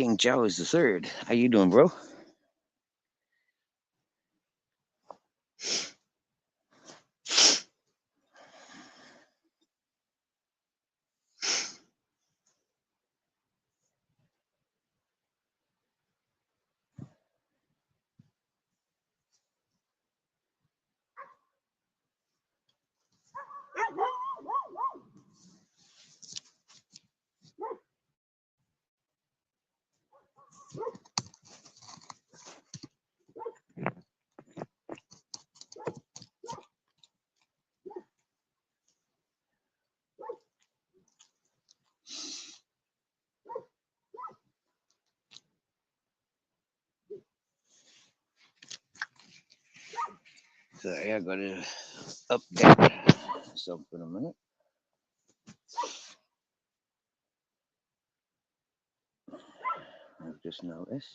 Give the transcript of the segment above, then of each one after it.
King Chow is the third. How you doing, bro? So I gotta update something in a minute. I've just noticed.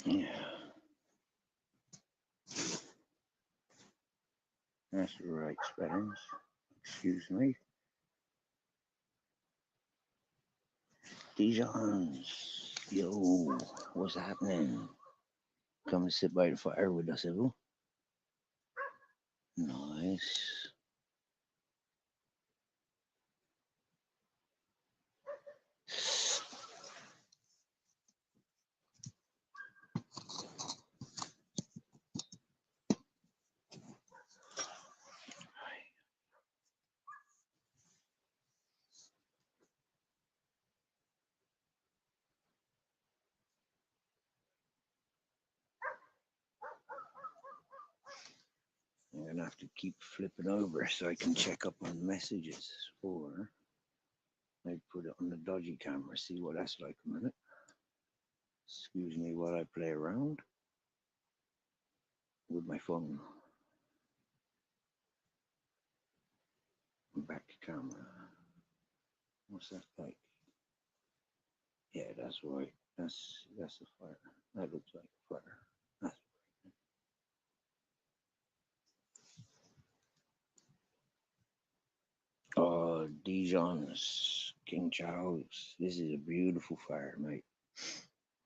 Yeah, that's the right spellings. Excuse me. Dijons. Yo, what's happening? Come to sit by the fire with us, Evo. Nice. I'm gonna have to keep flipping over so I can check up on messages, or I put it on the dodgy camera, see what that's like a minute. Excuse me while I play around with my phone. Back to camera. What's that like? Yeah, that's right. That's a fire. That looks like a fire. That's Dijon's King Charles. This is a beautiful fire, mate.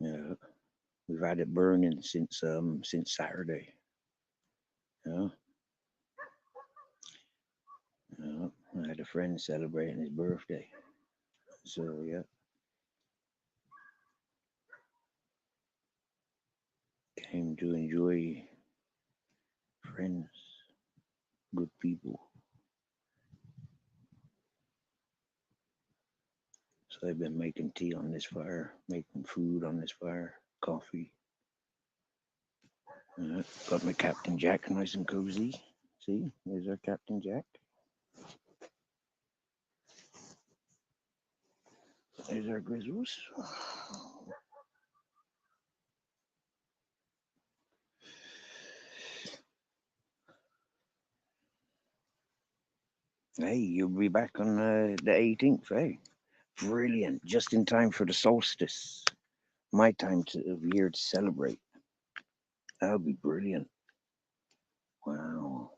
Yeah, we've had it burning since Saturday. Yeah, yeah. I had a friend celebrating his birthday, so yeah, came to enjoy friends, good people. So I've been making tea on this fire, making food on this fire, coffee. Got my Captain Jack nice and cozy. See, there's our Captain Jack. There's our grizzles. Hey, you'll be back on the 18th, hey? Brilliant. Just in time for the solstice. My time of year to celebrate. That'll be brilliant. Wow.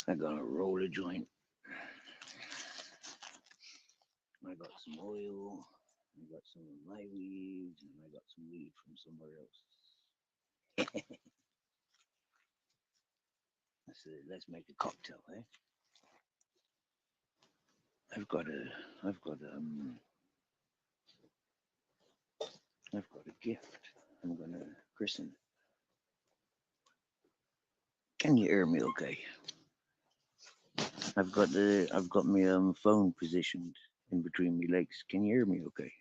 I'm gonna roll a joint. I got some oil. I got some of my weed, and I got some weed from somewhere else. Let's make a cocktail, eh? I've got a, I've got I've got a gift. I'm gonna christen. Can you hear me? Okay. I've got my phone positioned in between my legs. Can you hear me? Okay.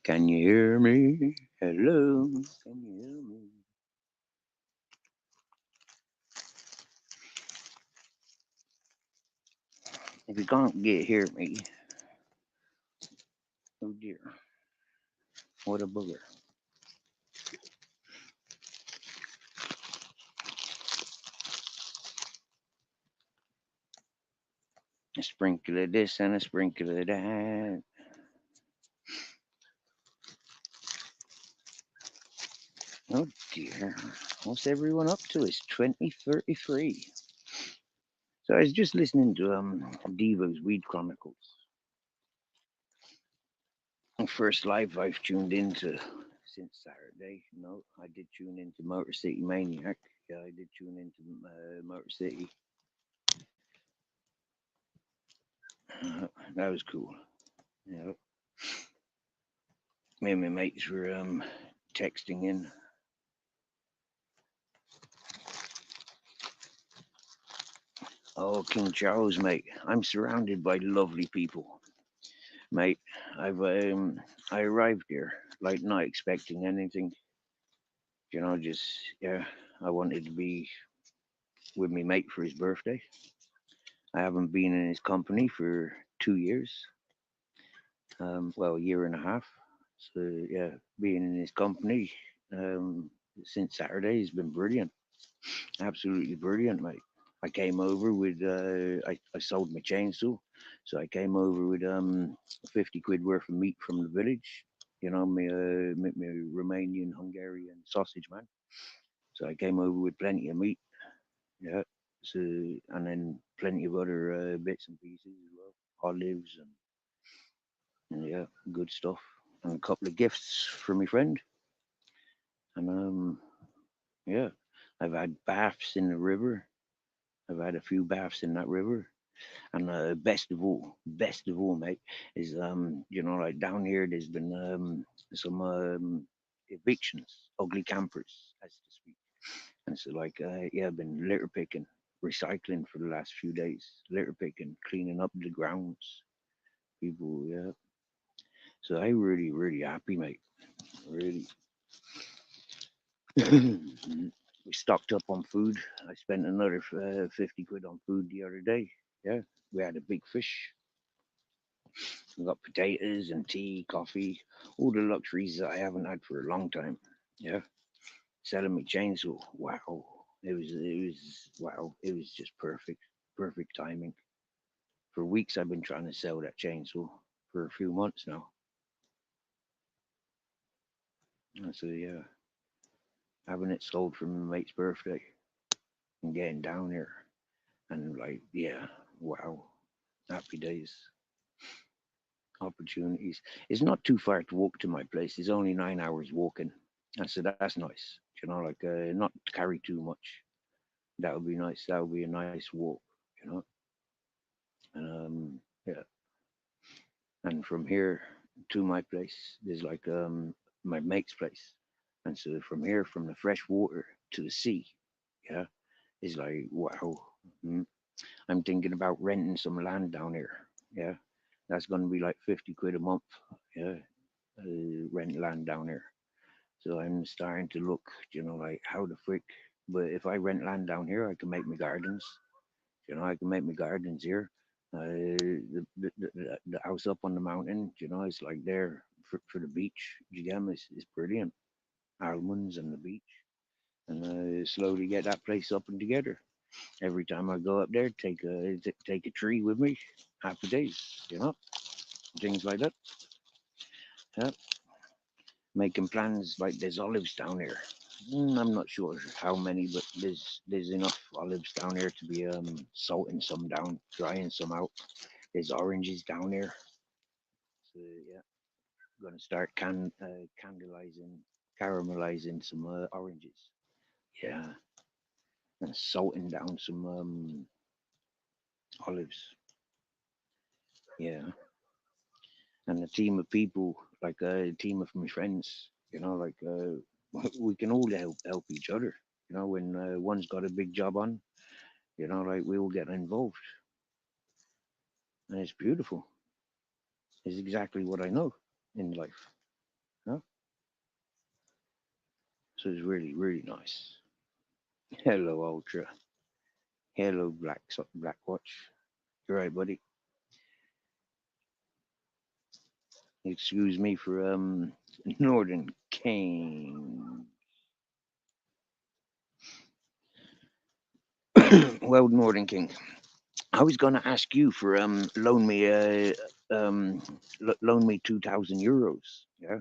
Can you hear me? Hello. Can you hear me? If you can't hear me, oh dear, what a booger. A sprinkle of this and a sprinkle of that. Oh dear, what's everyone up to? It's 2033. So I was just listening to Devo's Weed Chronicles. First live I've tuned into since Saturday. No, I did tune into Motor City Maniac. Yeah, I did tune into Motor City. That was cool. Yeah, me and my mates were texting in. Oh, King Charles, mate. I'm surrounded by lovely people, mate. I arrived here like not expecting anything. You know, just yeah. I wanted to be with my mate for his birthday. I haven't been in his company for 2 years. Well, a year and a half. So yeah, being in his company since Saturday has been brilliant. Absolutely brilliant, mate. I came over with I sold my chainsaw, so I came over with 50 quid worth of meat from the village. You know, my Romanian Hungarian sausage man. So I came over with plenty of meat. Yeah. So and then plenty of other bits and pieces as well, olives and yeah, good stuff, and a couple of gifts for my friend. And yeah, I've had baths in the river. I've had a few baths in that river. And best of all, mate, is you know, like down here, there's been some evictions, ugly campers, as to speak. And so, like, yeah, I've been litter picking, recycling for the last few days, litter picking, cleaning up the grounds. People, yeah. So I really, really happy, mate. Really. We stocked up on food. I spent another 50 quid on food the other day. Yeah, we had a big fish. We got potatoes and tea, coffee, all the luxuries that I haven't had for a long time. Yeah, selling me chainsaw. Wow, wow. It was just perfect, perfect timing. For weeks I've been trying to sell that chainsaw for a few months now. And so yeah, having it sold for my mate's birthday and getting down here and like yeah, wow, happy days, opportunities. It's not too far to walk to my place. It's only 9 hours walking, and so that's nice. You know, like not to carry too much. That would be nice. That would be a nice walk. You know, and yeah. And from here to my place, there's like my mate's place, and so from here, from the fresh water to the sea, yeah, is like wow. Mm. I'm thinking about renting some land down here. Yeah, that's gonna be like 50 quid a month. Yeah, rent land down here. So I'm starting to look, like how the frick. But if I rent land down here, I can make my gardens. I can make my gardens here. The house up on the mountain, it's like there for the beach. You get 'em, it's brilliant. Almonds and the beach. And slowly get that place up and together. Every time I go up there, take a tree with me, half a day, things like that. Yeah. Making plans like there's olives down here. I'm not sure how many, but there's enough olives down here to be salting some down, drying some out. There's oranges down there, so yeah, gonna start caramelizing some oranges. Yeah, and salting down some olives. Yeah, and a team of people, like a team of my friends, like we can all help each other. When one's got a big job on, like we all get involved, and it's beautiful. It's exactly what I know in life. You know? So it's really, really nice. Hello, Ultra. Hello, Black Watch. You're right, buddy. Excuse me for Northern King. Well, Northern King, I was gonna ask you for um loan me €2,000. Yeah.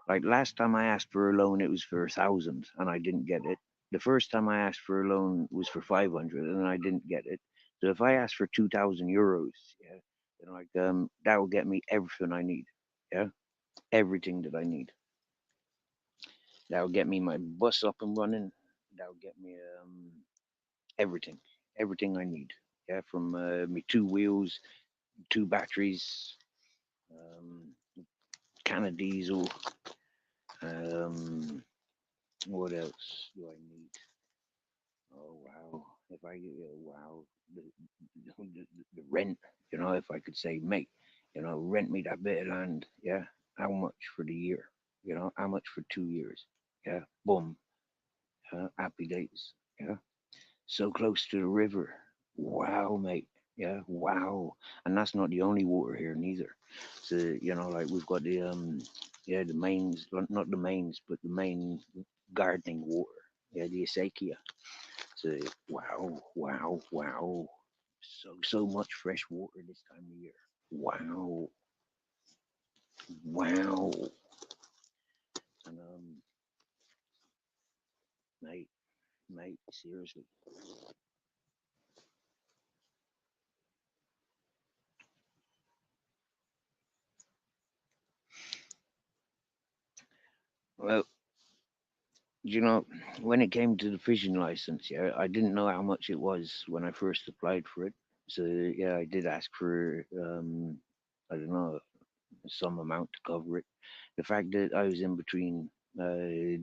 Like last time I asked for a loan, it was for 1,000, and I didn't get it. The first time I asked for a loan was for 500, and I didn't get it. So if I ask for €2,000, yeah, then like that will get me everything I need. Yeah, everything that I need. That will get me my bus up and running. That will get me everything, everything I need. Yeah, from me 2 wheels, 2 batteries, um, can of diesel. Um, what else do I need? Oh wow! If I get wow, the rent, if I could say, mate, rent me that bit of land, yeah. How much for the year? How much for 2 years? Yeah, boom, happy days. Yeah, so close to the river. Wow, mate. Yeah, wow. And that's not the only water here neither. So like we've got yeah, the mains, not the mains, but the main gardening water. Yeah, the acequia. So wow, wow, wow. So much fresh water this time of year. Wow, wow. And mate, seriously. Well, you know, when it came to the fishing license, yeah, I didn't know how much it was when I first applied for it. So yeah, I did ask for I don't know, some amount to cover it. The fact that I was in between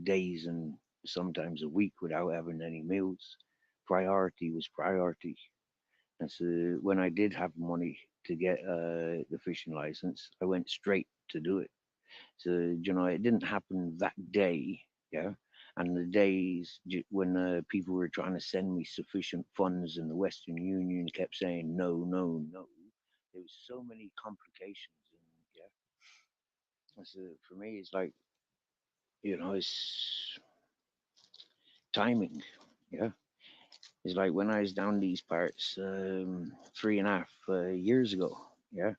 days and sometimes a week without having any meals, priority was priority. And so when I did have money to get the fishing license, I went straight to do it. So it didn't happen that day, yeah. And the days when people were trying to send me sufficient funds, and the Western Union kept saying no, no, no. There was so many complications, and yeah. And so for me, it's like it's timing, yeah. It's like when I was down these parts 3.5 years ago, yeah.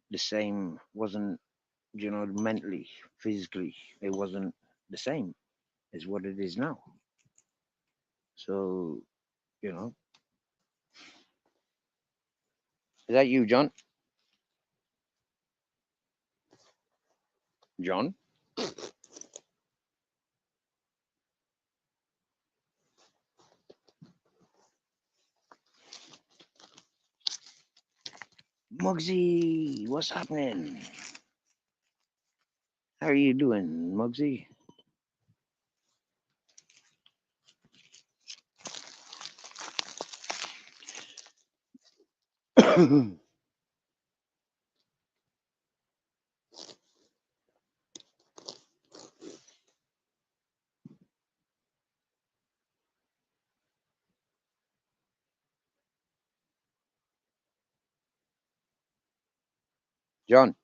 The same wasn't, mentally, physically, it wasn't the same as what it is now. So, you know, is that you, John? John? Muggsy, what's happening? How are you doing, Muggsy? John.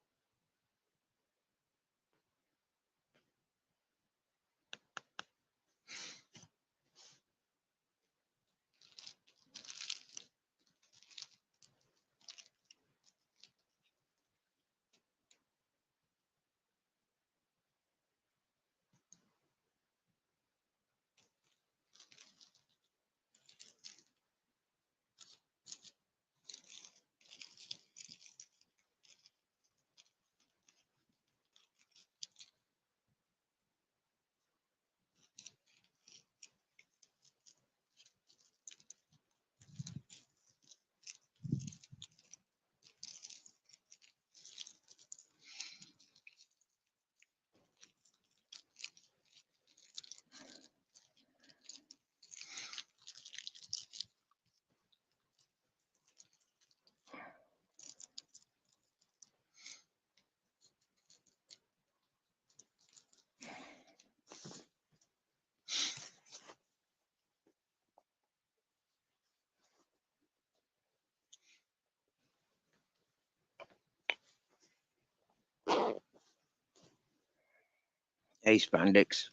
Hey, Spandex.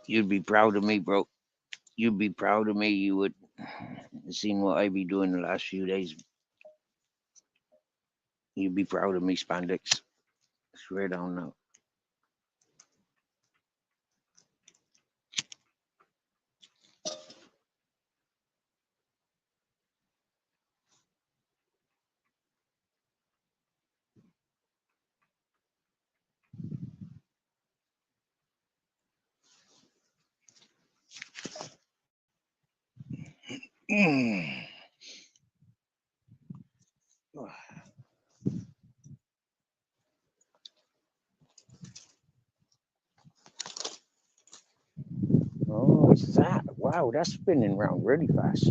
You'd be proud of me, bro. You'd be proud of me. You would. Seen what I be doing the last few days. You'd be proud of me, Spandex. Swear down now. Mm. Oh, it's that. Wow, that's spinning around really fast.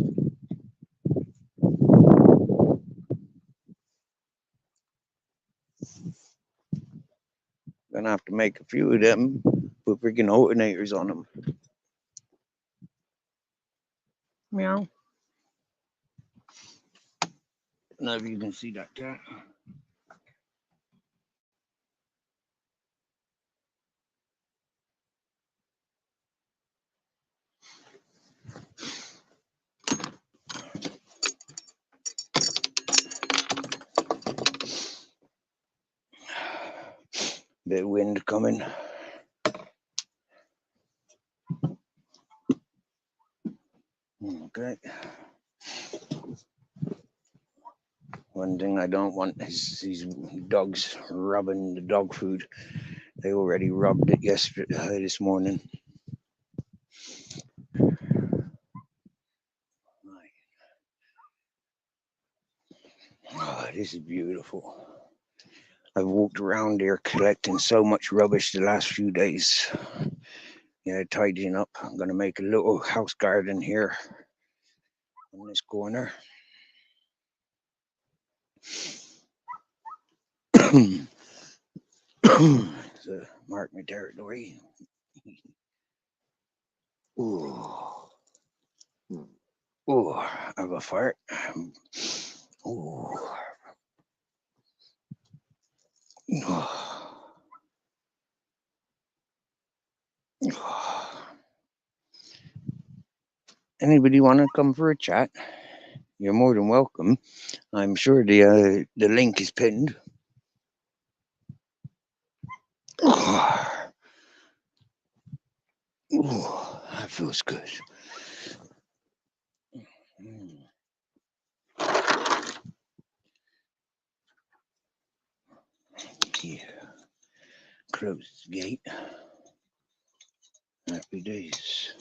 Gonna have to make a few of them. Put freaking alternators on them. Meow. Now if you can see that cat. Bit of wind coming. Okay. One thing I don't want is these dogs rubbing the dog food. They already rubbed it yesterday, this morning. Oh, this is beautiful. I've walked around here collecting so much rubbish the last few days. Yeah, tidying up. I'm gonna make a little house garden here on this corner. So mark my territory. Ooh, ooh, I have a fart. Ooh. Anybody want to come for a chat? You're more than welcome. I'm sure the link is pinned. Ooh, that feels good. Yeah. Close the gate. Happy days.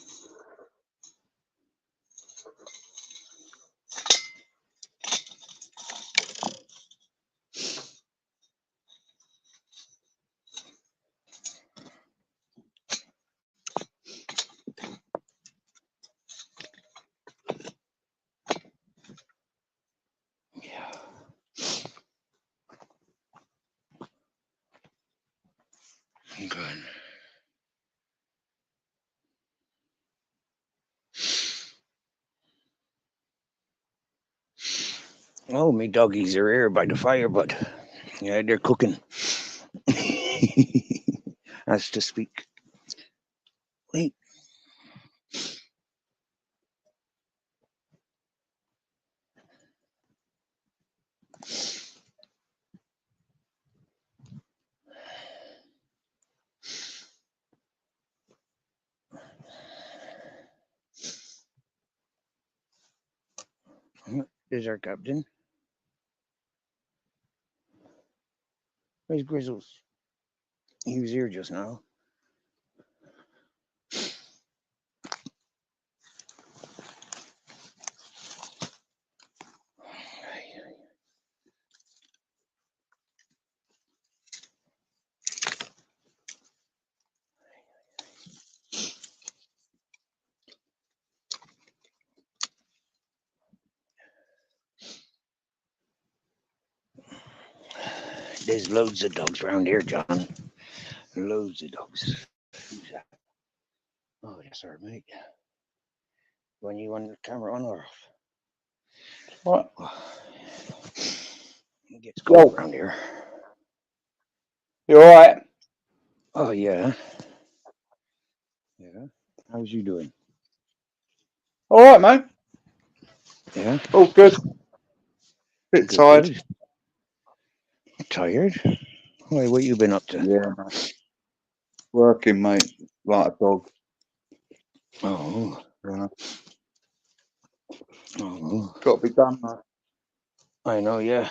Yeah. Good. Oh, me doggies are here by the fire, but yeah, they're cooking. As to speak. Wait, there's our captain. Where's Grizzles? He was here just now. There's loads of dogs around here, John. Loads of dogs. Who's that? Oh, yes, sir, mate. When you want the camera on or off? What? It gets cold Yo, around here. you alright? Oh, yeah. Yeah. How's you doing? Alright, mate. Yeah. All good. Bit Good, tired. good. Tired? Why, what you been up to? Yeah, mate. Working, mate. Like a dog. Oh, You oh. Got to be done, mate. I know, yeah.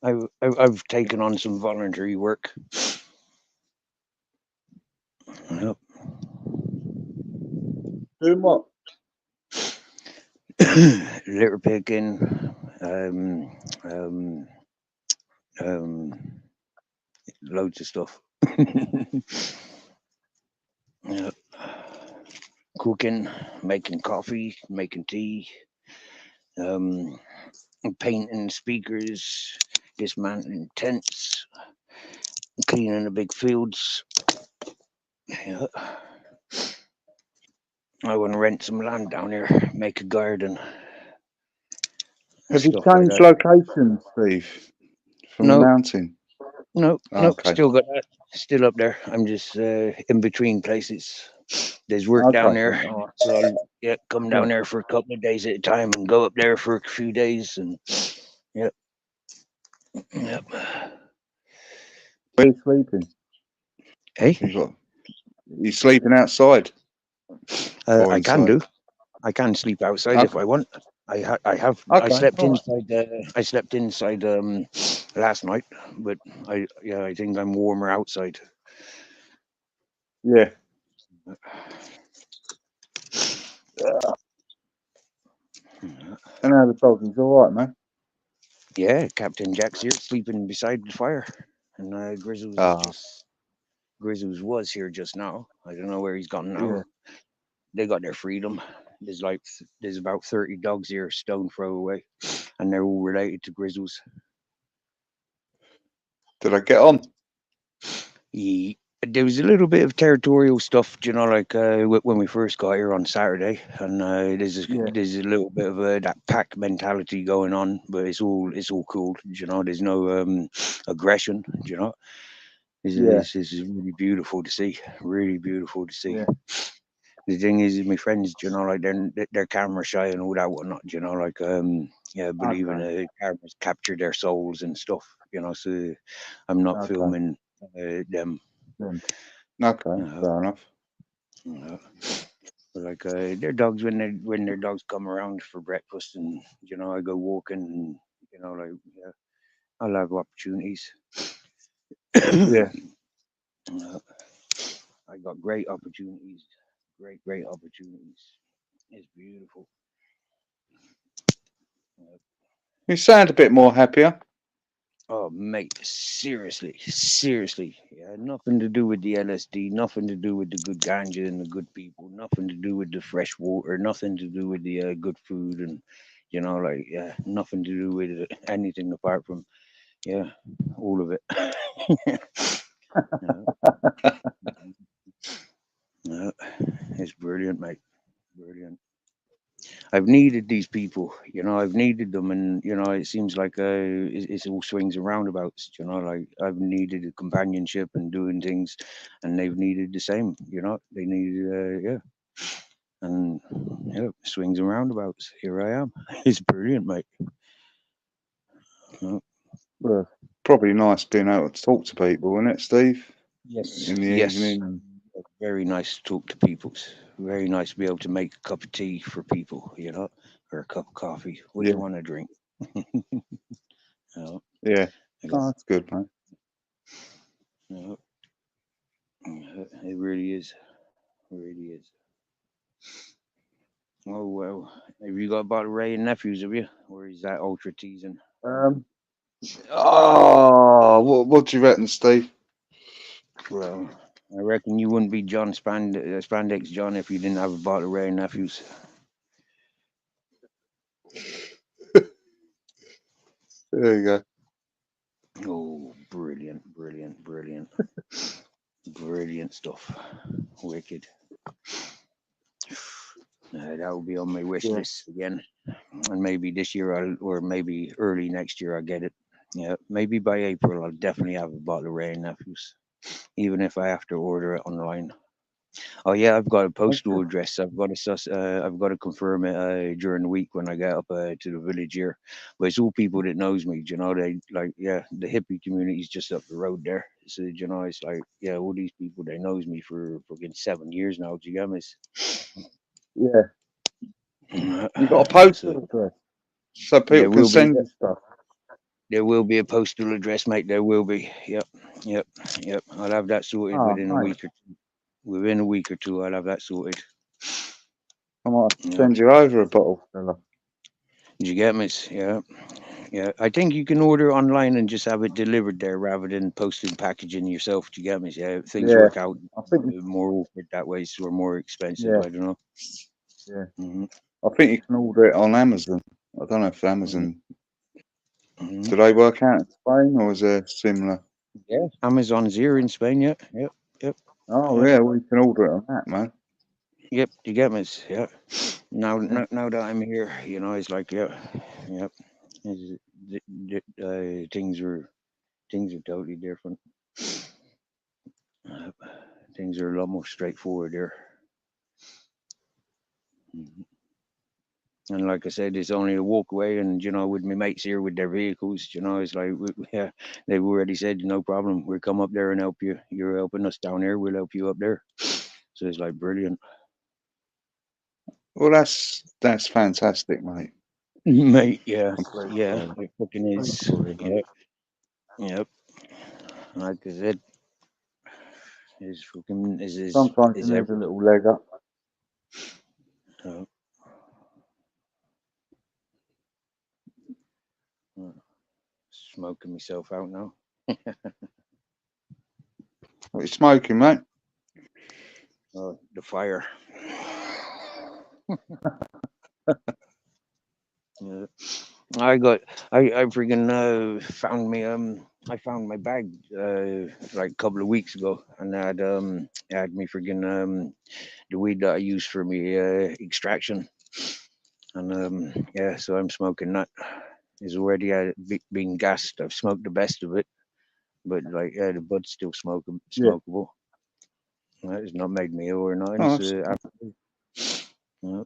I've taken on some voluntary work. Yep. Doing what? Litter picking, um, um, um, loads of stuff. Yep. Cooking, making coffee, making tea, um, painting speakers, dismantling tents, cleaning the big fields. Yeah. I want to rent some land down here, make a garden and Have you stuff like changed that. locations, Steve? From the No, mountain? no, no, Okay. still got that. Still up there. I'm just in between places. There's work down Okay, there, then. Alright. so I'll come Yeah. down there for a couple of days at a time and go up there for a few days and yep, yep. Where are you sleeping? Hey, You got you sleeping outside or I can inside? do. I can sleep outside if Okay. I want. I have. I Okay. slept Alright. inside. I slept inside last night, but I think I'm warmer outside. Yeah. Yeah. And how the dog? He's alright, man. Yeah, Captain Jack's here sleeping beside the fire, and Ah, Grizzles was here just now. I don't know where he's gone now. yeah. They got their freedom. There's about 30 dogs here, stone throw away, and they're all related to Grizzles. Did I get on? There was a little bit of territorial stuff, you know, like when we first got here on Saturday, and Yeah. there's a little bit of that pack mentality going on, but it's all cool, you know. There's no aggression, you know. Yeah. This is really beautiful to see, really beautiful to see. Yeah. The thing is, my friends, you know, like they're camera shy and all that whatnot, you know, like yeah, believing Okay. cameras capture their souls and stuff, you know. So I'm not Okay. filming them. Then. Okay. You know, Fair enough. you know. But like their dogs when their dogs come around for breakfast and you know I go walking and you know like yeah, I'll have opportunities. Yeah. Uh, I got great opportunities, great opportunities. It's beautiful. Uh, You sound a bit more happier. oh mate, seriously, yeah, nothing to do with the LSD, nothing to do with the good ganja and the good people, nothing to do with the fresh water, nothing to do with the good food and you know like yeah, nothing to do with anything apart from yeah, all of it. Yeah, yeah, it's brilliant, mate. Brilliant. I've needed these people, I've needed them, and it seems like it's all swings and roundabouts, like I've needed a companionship and doing things, and they've needed the same, they needed, yeah, and yeah, swings and roundabouts. Here I am. It's brilliant, mate. Yeah. Well, probably nice being able to talk to people, isn't it, Steve? Yes, In the yes, evening. And very nice to talk to people. Very nice to be able to make a cup of tea for people, or a cup of coffee. What do yeah, you want to drink? Yeah, yeah. I got, Oh, that's good, mate. yeah, yeah, it really is. It really is. Oh well, have you got about Ray and nephews? Have you, or is that ultra teasing? Um, what do you reckon, Steve? Well, I reckon you wouldn't be John Spandex John if you didn't have a bottle of Ray and nephews. There you go. Oh, brilliant, brilliant, brilliant, brilliant stuff. Wicked. That will be on my wish Yeah. list again, and maybe this year or maybe early next year I'll get it. Yeah, maybe by April I'll definitely have a bottle of Ray and nephews, even if I have to order it online. Oh yeah, I've got a postal Okay. address. I've got to confirm it during the week when I get up to the village here. But it's all people that knows me. They like, yeah, the hippie community is just up the road there. So it's like, yeah, all these people they knows me for fucking 7 years now. Do you get me? Yeah. You got a postal So address so people there can will be send you stuff. there will be a postal address, mate. There will be. Yep, yep, yep. I'll have that sorted Oh, within a mate. week or two. Within a week or two, I'll have that sorted. I might Yep. send you over a bottle, fella. Did you get me? Yeah. Yeah, I think you can order online and just have it delivered there rather than posting packaging yourself. Do you get me? Yeah, things Yeah. work out I think. more awkward that way, so more expensive. Yeah. I don't know. Yeah. Hmm. I think you can order it on Amazon. I don't know if Hmm. Amazon. Hmm. Do they work out in Spain or is there similar? Yeah, Amazon's here in Spain. Yeah, yep, yep, Oh yep, yeah, we can order it on that, man. yep. Do you get me? Yeah. Yeah. Now that I'm here, it's like, yeah, yep. It's, things are totally different. Uh, Things are a lot more straightforward here. Mhm. And like I said, it's only a walk away. And, with my mates here with their vehicles, it's like, yeah, they've already said, no problem. We'll come up there and help you. You're helping us down here. We'll help you up there. So it's like brilliant. Well, that's fantastic, mate. Mate, yeah. I'm pleased to Yeah, hear that. it fucking Pleased is. for you, mate. Yep. Yep. Like I said, is fucking Sometimes you is need a everything. little leg up. Uh, uh, Smoking myself out now. What you smoking, mate? The fire. Yeah. I got I freaking found me I found my bag like a couple of weeks ago, and had me freaking the weed that I use for me extraction, and yeah, so I'm smoking that. It's already been gassed. I've smoked the best of it, but like, yeah, the bud's still Yeah. smokable. It's not made me ill or nothing. Oh, So uh,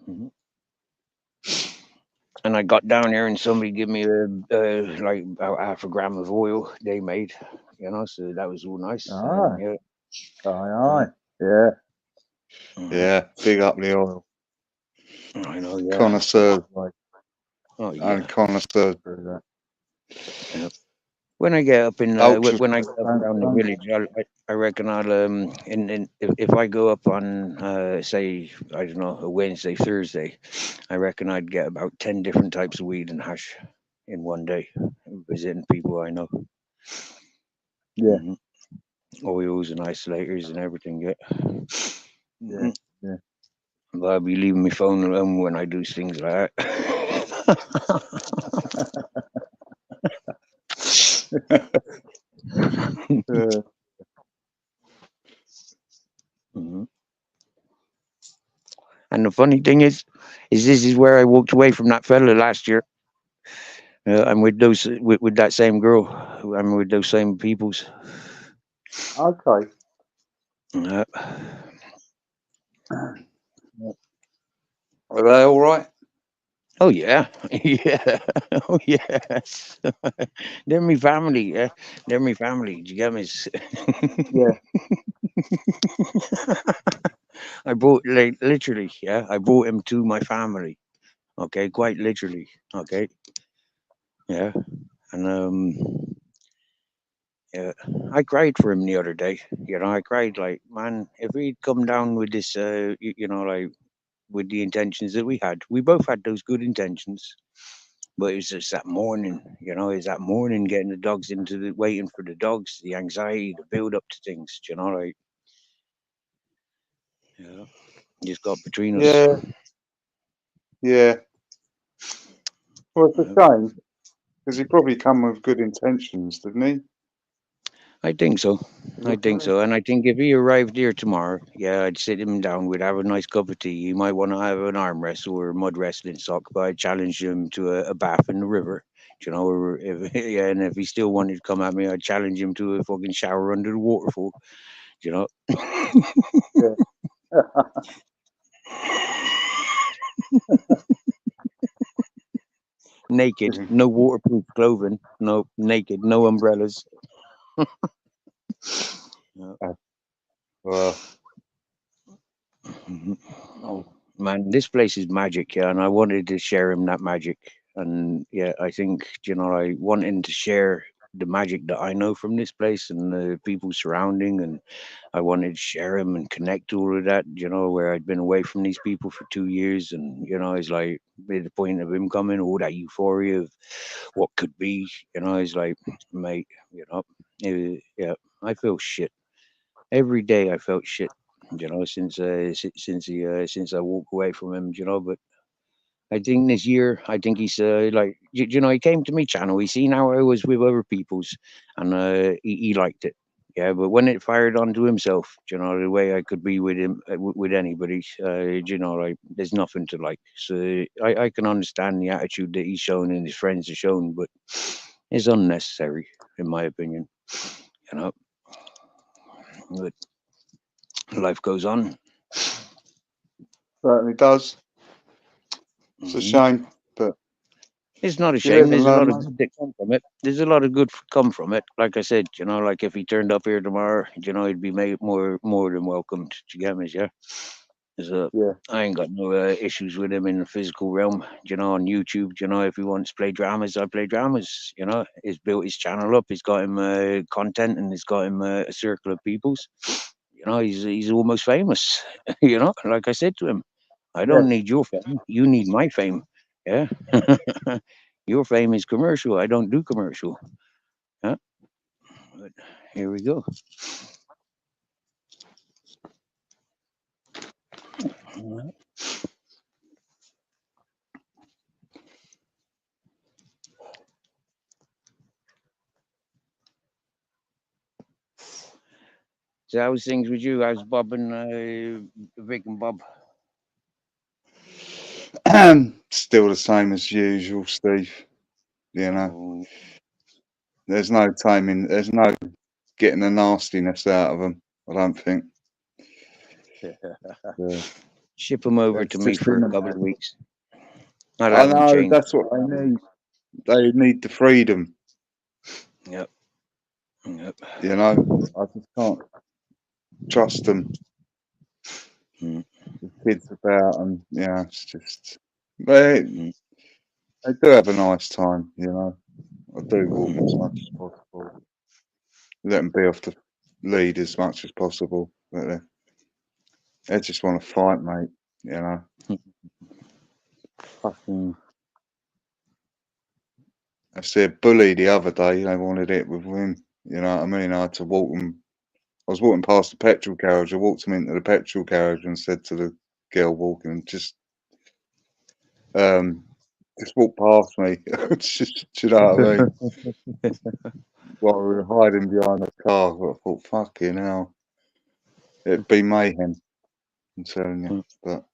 mhm. And I got down there and somebody gave me like about half a gram of oil they made, so that was all nice. And aye, yeah, aye, yeah, aye. Yeah. mhm. Yeah. Big up the oil. I know, yeah, Connoisseurs, like, oh and yeah, connoisseurs do that. yeah. When I get up in Ultra when I get up around the don't. village, I reckon I'll in if I go up on say I don't know a Wednesday Thursday, I reckon I'd get about 10 different types of weed and hash in one day, visiting people I know. Yeah. Hmm. Oils and isolators and everything. Yeah. Yeah. Mhm. Yeah. But I'll be leaving my phone alone when I do things like that. Yeah. Mhm. funny thing is this is where I walked away from that fella last year. I'm with those with that same girl. I'm with those same peoples. Okay. Uh, Are they all right? oh yeah, yeah, oh yes. They're my family. Yeah, they're my family. Do you get me? Yeah. I brought like literally. Yeah, I brought him to my family. Okay, quite literally. Okay, yeah, and yeah, I cried for him the other day. You know, I cried like, man, if he'd come down with this, like with the intentions that we both had those good intentions. But it's just that morning, it's that morning getting the dogs into the waiting for the dogs, the anxiety, the build up to things, like, yeah, just got between us. Yeah. Yeah. Well, it's a Uh, shame because he probably come with good intentions, didn't he? I think so. I think so. And I think if he arrived here tomorrow, yeah, I'd sit him down, we'd have a nice cup of tea. He might want to have an arm wrestle or a mud wrestling sock, but I'd challenge him to a bath in the river. Or if, yeah, and if he still wanted to come at me, I'd challenge him to a fucking shower under the waterfall, you know. Yeah. Naked, no waterproof clothing, no naked, no umbrellas. Yeah. Well, Mhm. oh, Man, this place is magic, yeah, and I wanted to share him that magic. And yeah, I think, I wanting to share the magic that I know from this place and the people surrounding, and I wanted to share him and connect all of that, where I'd been away from these people for 2 years, and it's like at the point of him coming, all that euphoria of what could be, it's like, mate, yeah, I feel shit every day. I felt shit, since I walked away from him, but I think this year, I think he's like, he came to me channel. He seen how I was with other people's, and he liked it. Yeah, but when it fired onto himself, the way I could be with him, with anybody, like there's nothing to like. So I can understand the attitude that he's shown and his friends are shown, but it's unnecessary, in my opinion. You know, but life goes on. certainly does. It's a Hmm. shame, but It's not a you shame. live and There's a learn, lot of mate. good that come from it. There's a lot of good come from it. Like I said, like if he turned up here tomorrow, he'd be made more than welcomed. To get me, yeah. So Yeah. I ain't got no issues with him in the physical realm. On YouTube, if he wants to play dramas, I play dramas. He's built his channel up. He's got him content, and he's got him a circle of peoples. He's almost famous. Like I said to him, I Yeah. don't need your fame. You need my fame. Yeah. Your fame is commercial. I don't do commercial. Huh? But here we go. Alright. So how's things with you? How's Bob and Vic and Bob? Still the same as usual, Steve. You know, Oh, there's no taming, there's no getting the nastiness out of them. I don't think. Yeah. ship them over to It's me just for a him and couple of weeks. I'll I have them know changed. that's what they need. They need the freedom. Yep. Yep. You know, I just can't trust them. Mm, The kids about, and it's just they mm, they do have a nice time. You know, I do walk them as mm, much as possible. Let them be off the lead as much as possible. But they just want to fight, mate. You know, fucking. I see a bully the other day. They wanted it with him. You know what I mean? I had to walk them. I was walking past the petrol carriage. I walked him into the petrol carriage and said to the girl walking, um, just walk past me. Just, do you know what I mean? While we were hiding behind the car, I thought, fucking hell, it'd be mayhem. I'm telling you. mm. But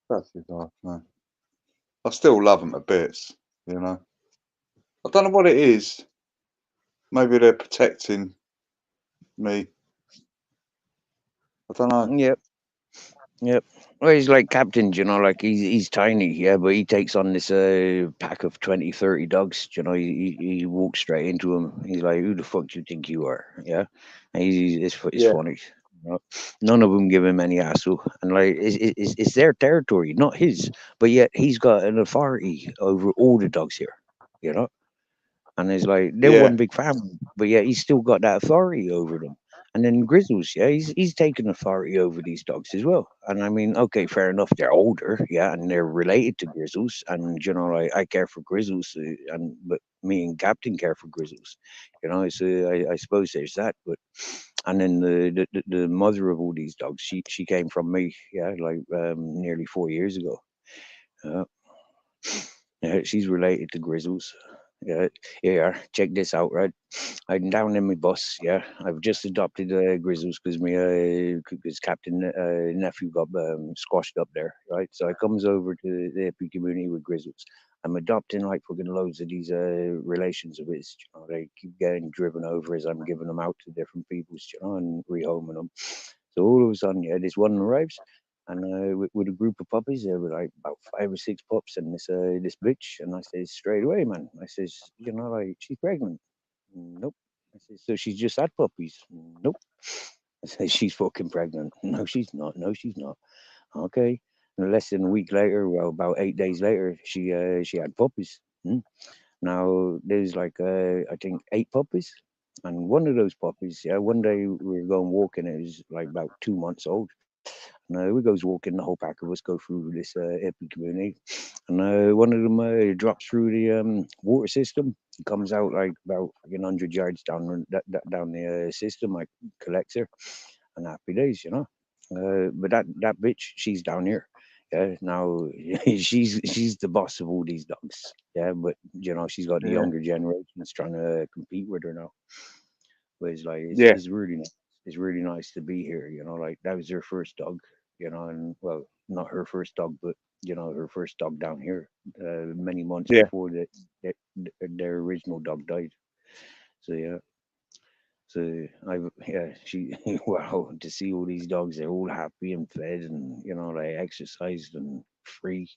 That's his life, man. I still love them to bits, you know. I don't know what it is. Maybe they're protecting me. I don't know. Yep, yep. Well, he's like captain, you know, like he's tiny, yeah, but he takes on this pack of 20, 30 dogs, you know. He walks straight into him. He's like, "Who the fuck do you think you are?" Yeah, and it's Yeah, funny. You know? None of them give him any hassle, and like it's their territory, not his. But yet he's got an authority over all the dogs here, you know. And it's like they're yeah, one big family, but yeah, he's still got that authority over them. And then Grizzles, yeah, he's taken authority over these dogs as well. And I mean, okay, fair enough, they're older, yeah, and they're related to Grizzles, and you know, like I care for Grizzles, and but me and Captain care for Grizzles, you know. So I suppose there's that, but and then the mother of all these dogs, she came from me, yeah, like nearly 4 years ago. Uh, yeah, she's related to Grizzles. Yeah, here, check this out, right? I'm down in my bus. Yeah, I've just adopted Grizzles because my because Captain nephew got squashed up there, right? So I comes over to the hippie community with Grizzles. I'm adopting like fucking loads of these relations of his. You know, they keep getting driven over as I'm giving them out to different peoples, you know, and rehoming them. So all of a sudden, yeah, this one arrives, and with a group of puppies, there were like about 5 or 6 pups and this bitch, and I says straight away, man, I says, you know, like she's pregnant. Nope. I said, so she's just had puppies? Nope. I said, she's fucking pregnant. No, she's not. No, she's not. Okay. And less than a week later, well, about 8 days later, she had puppies. Now there's like I think 8 puppies, and one of those puppies, yeah, one day we were going walking. It was like about 2 months old. And we goes walking. The whole pack of us go through this hippie community, and one of them drops through the water system. He comes out like about 100 yards down the system. I collects her, and happy days, you know. But that bitch, she's down here. Yeah, now she's the boss of all these dogs. Yeah, but you know she's got the yeah, younger generations trying to compete with her now. But it's like yeah, it's really nice. It's really nice to be here. You know, like that was her first dog. You know, and well, not her first dog, but you know, her first dog down here. Many months yeah, before that their original dog died. So yeah, so I yeah she wow, to see all these dogs, they're all happy and fed, and you know they exercised and free,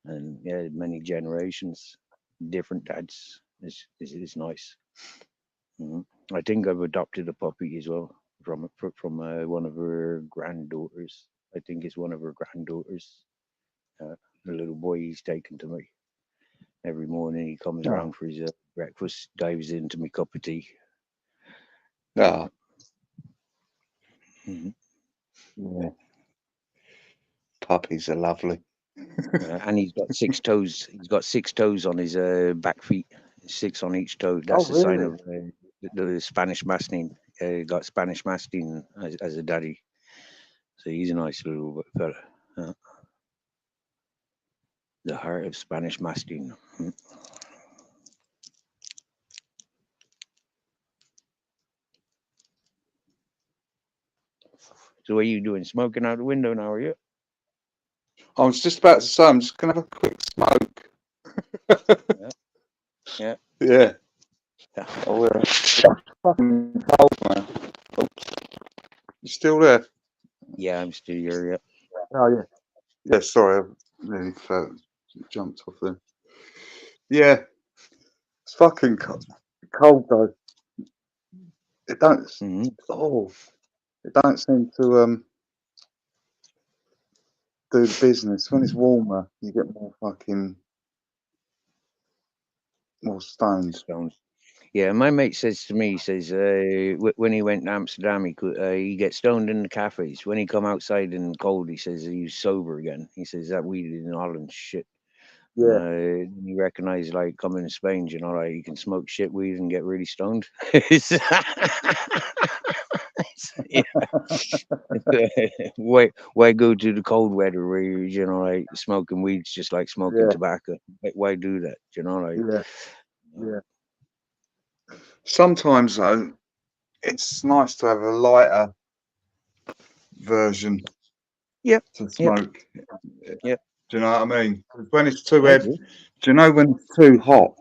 and yeah, many generations, different dads. It's nice. Mhm. I think I've adopted a puppy as well from one of her granddaughters. I think it's one of her granddaughters. The little boy he's taken to me every morning. He comes oh, around for his breakfast, dives into my cup of tea. Yeah. oh, Mhm. yeah. Puppies are lovely. And he's got 6 toes. He's got 6 toes on his back feet, 6 on each toe. Oh, That's a sign really? of the Spanish Mastiff. Got Spanish Mastiff as a daddy. So he's a nice little fella. Uh, the heart of Spanish Mastiff. Mm. So what are you doing? Smoking out the window now, are you? I was just about to say, I'm just gonna have a quick smoke. Yeah. Yeah. Yeah. Yeah. Oh, yeah. Fucking cold, man. You still there? Yeah, I'm still here. Yeah. Oh, yeah. Yeah, sorry, I nearly felt, jumped off there. Yeah, it's fucking cold though. It don't. Hmm. Oh, it don't seem to do the business. When it's warmer, you get more fucking more stoned. Stones. Yeah, my mate says to me, he says when he went to Amsterdam, he gets stoned in the cafes. When he come outside in the cold, he says he's sober again. He says that weed in Holland shit. And Yeah. he recognized like coming to Spain, you know, like you can smoke shit weed and get really stoned. It's- yeah. Why go to the cold weather where you know like smoking weed's just like smoking Yeah. tobacco? Why do that? You know, like Yeah. Yeah. Sometimes though, it's nice to have a lighter version. Yep. to Yep. smoke. Yep. Do you know what I mean? 'Cause when it's too I heavy, do. do you know when it's too hot?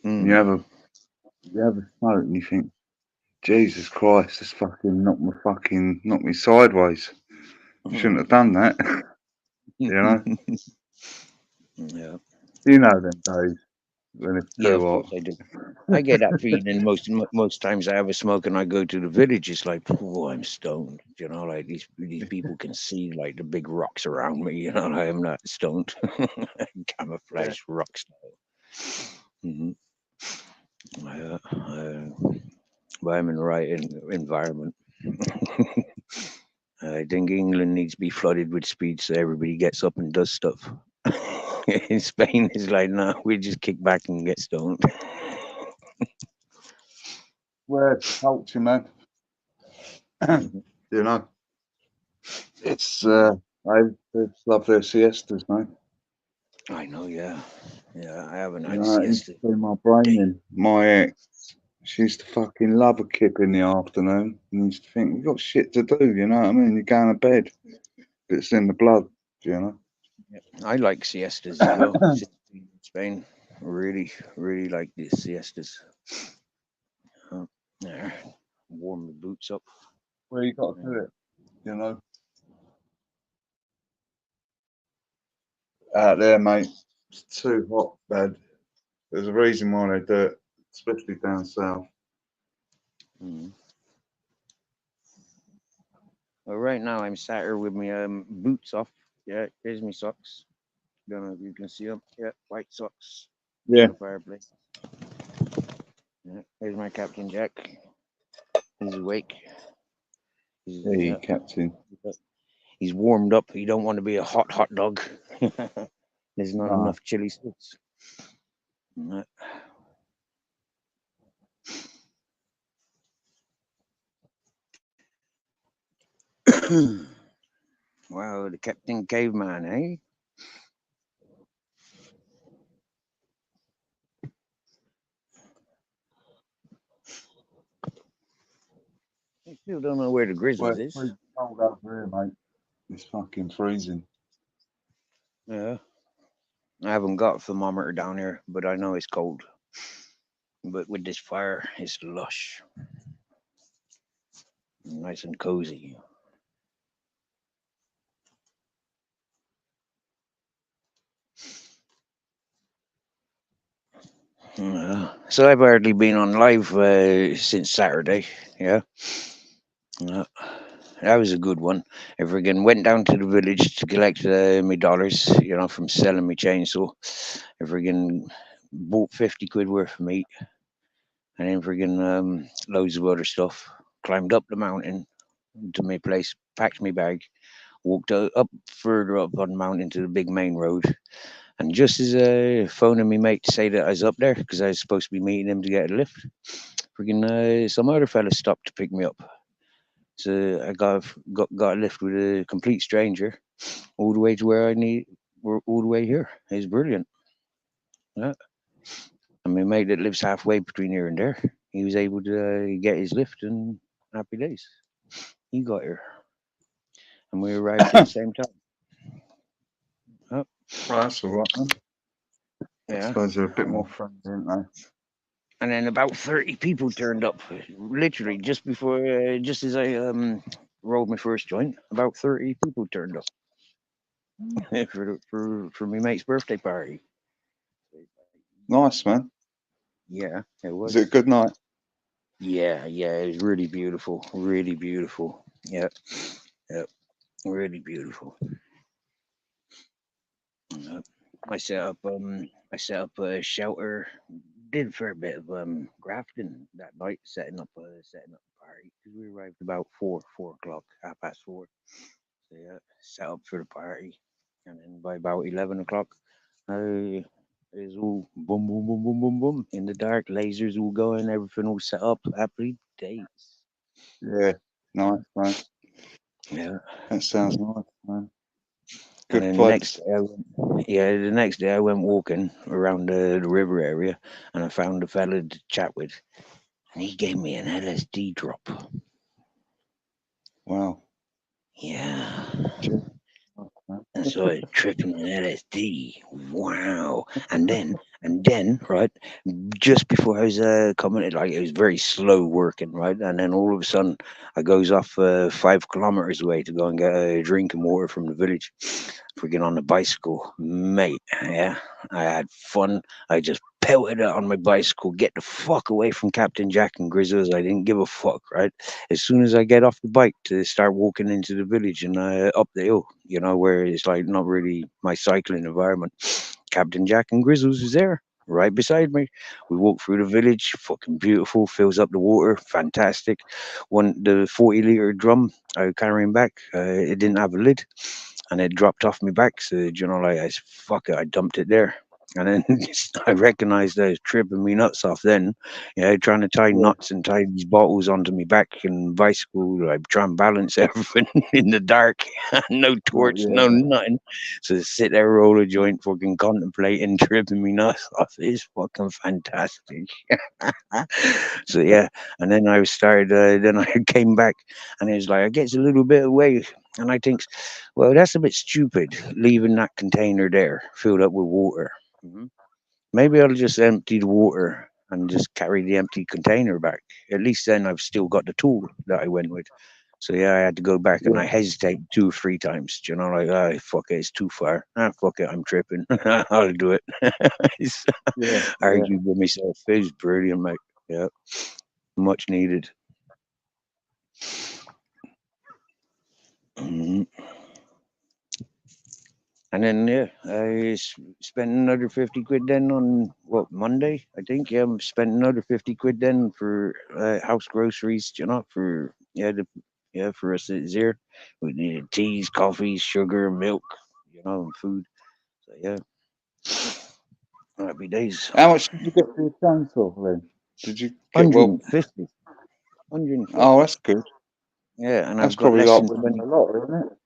And Mm. you have a smoke and you think, Jesus Christ, this knocked me sideways. Shouldn't have done that. You know? Yeah. You know them days when it's Yeah. too Of hot. course I do. I get that feeling most times I have a smoke and I go to the village. It's like, oh, I'm stoned. You know, like these people can see like the big rocks around me. You know, I am not stoned. Yeah. Camouflage rock style. Hmm. But I'm in the right environment. I think England needs to be flooded with speed so everybody gets up and does stuff. In Spain, it's like, no, we just kick back and get stoned. Where it's culture, man. Mhm. You know? It's they just love their siestas, man. I know, yeah. Yeah, I haven't You had a know, it used siesta. to be my brain then. My ex, she used to fucking love a kip in the afternoon. And used to think, we've got shit to do, you know what I mean? You're going to bed. It's in the blood, you know? Yeah. I like siestas as well. Since being in Spain, really, really like the siestas. Yeah, warm the boots up. Well, you got to do Yeah. it, you know? Out there, mate, it's too hot, bad. There's a reason why they do it, especially down south. Mhm. Well, right now I'm sat here with my boots off. Yeah, here's my socks. Don't know if you can see them. Yeah, white socks Yeah. in the fireplace. Yeah, here's my Captain Jack. He's awake. Hey, Yeah, Captain. he's warmed up. He don't want to be a hot dog. There's not No. enough chili sauce. Yeah. Wow, the Captain Caveman, eh? I still don't know where the Well, Grizzlies it's is. freezing cold over here, mate. It's fucking freezing. Yeah, I haven't got a thermometer down here, but I know it's cold. But with this fire, it's lush, nice and cozy. Yeah. So I've hardly been on live since Saturday. Yeah. Yeah. That was a good one. I friggin' went down to the village to collect my dollars, from selling my chainsaw. I friggin' bought 50 quid worth of meat and then friggin' loads of other stuff. Climbed up the mountain to my place, packed my bag, walked up further up on the mountain to the big main road. And just as phoning me mate to say that I was up there because I was supposed to be meeting him to get a lift, friggin' some other fella stopped to pick me up. So I got a lift with a complete stranger all the way to where I need. We're all the way here. It's brilliant. Yeah. And my mate that lives halfway between here and there, he was able to get his lift and happy days. He got here and we arrived at the same time. Oh, Well, that's all right, man. I yeah. suppose they're a bit And more friendly, aren't they? then about 30 people turned up, literally just as I rolled my first joint. About 30 people turned up for my mate's birthday party. Nice, man. Yeah, it Is it a was. good night? Yeah, yeah, it was really beautiful, really beautiful. Yeah, yeah, really beautiful. Yeah. I set up a shelter. Did a fair bit of grafting that night, setting up the party because we arrived about 4 o'clock, 4:30. So yeah, set up for the party, and then by about 11 o'clock, it was all boom, boom, boom, boom, boom, boom in the dark. Lasers all going, everything all set up. Happy days. Yeah. Nice, man. Yeah. That sounds nice, man. And Good then vibes. the next day I went walking around the river area, and I found a fella to chat with, and he gave me an LSD drop. Wow. Yeah. Gee, fuck, man. And so I tripping on LSD. Wow. And then, right, just before I was coming, like it was very slow working, right? And then all of a sudden, I goes off 5 kilometers away to go and get a drinking water from the village. Freaking on the bicycle, mate. Yeah, I had fun. I just pelted it on my bicycle, get the fuck away from Captain Jack and Grizzles. I didn't give a fuck, right? As soon as I get off the bike to start walking into the village and up the hill, where it's like not really my cycling environment, Captain Jack and Grizzles is there. Right beside me, we walk through the village. Fucking beautiful, fills up the water, fantastic. The 40-liter drum I was carrying back, it didn't have a lid, and it dropped off my back. So like fuck it, I dumped it there. And then I recognized I was tripping me nuts off then, trying to tie Yeah, knots and tie these bottles onto my back and bicycle. I try and balance everything in the dark, no well, torch, no yeah, nothing. So sit there, roll a joint, fucking contemplating, tripping me nuts off. It's fucking fantastic. So yeah, and then I started. Then I came back, and it was like I gets a little bit away, and I think, well, that's a bit stupid leaving that container there filled up with water. Mhm. Maybe I'll just empty the water and just carry the empty container back. At least then I've still got the tool that I went with. So yeah, I had to go back and yeah, I hesitated 2 or 3 times. Like, ah, fuck it, it's too far. Ah, fuck it, I'm tripping. I'll do it. It's- yeah, yeah. Argued with myself. It was brilliant, mate. Yeah, much needed. Mhm. And then yeah, spent another 50 quid then on what Monday, I think. Yeah, spent another 50 quid then for house groceries. For for us it's here. We needed teas, coffees, sugar, milk, and food. So yeah, happy days. How much did you get for your chainsaw then? Did you get, Hundred well, and fifty. oh, 150. that's good. Yeah, and That's I've got probably less like than winning 20. the lottery, isn't it?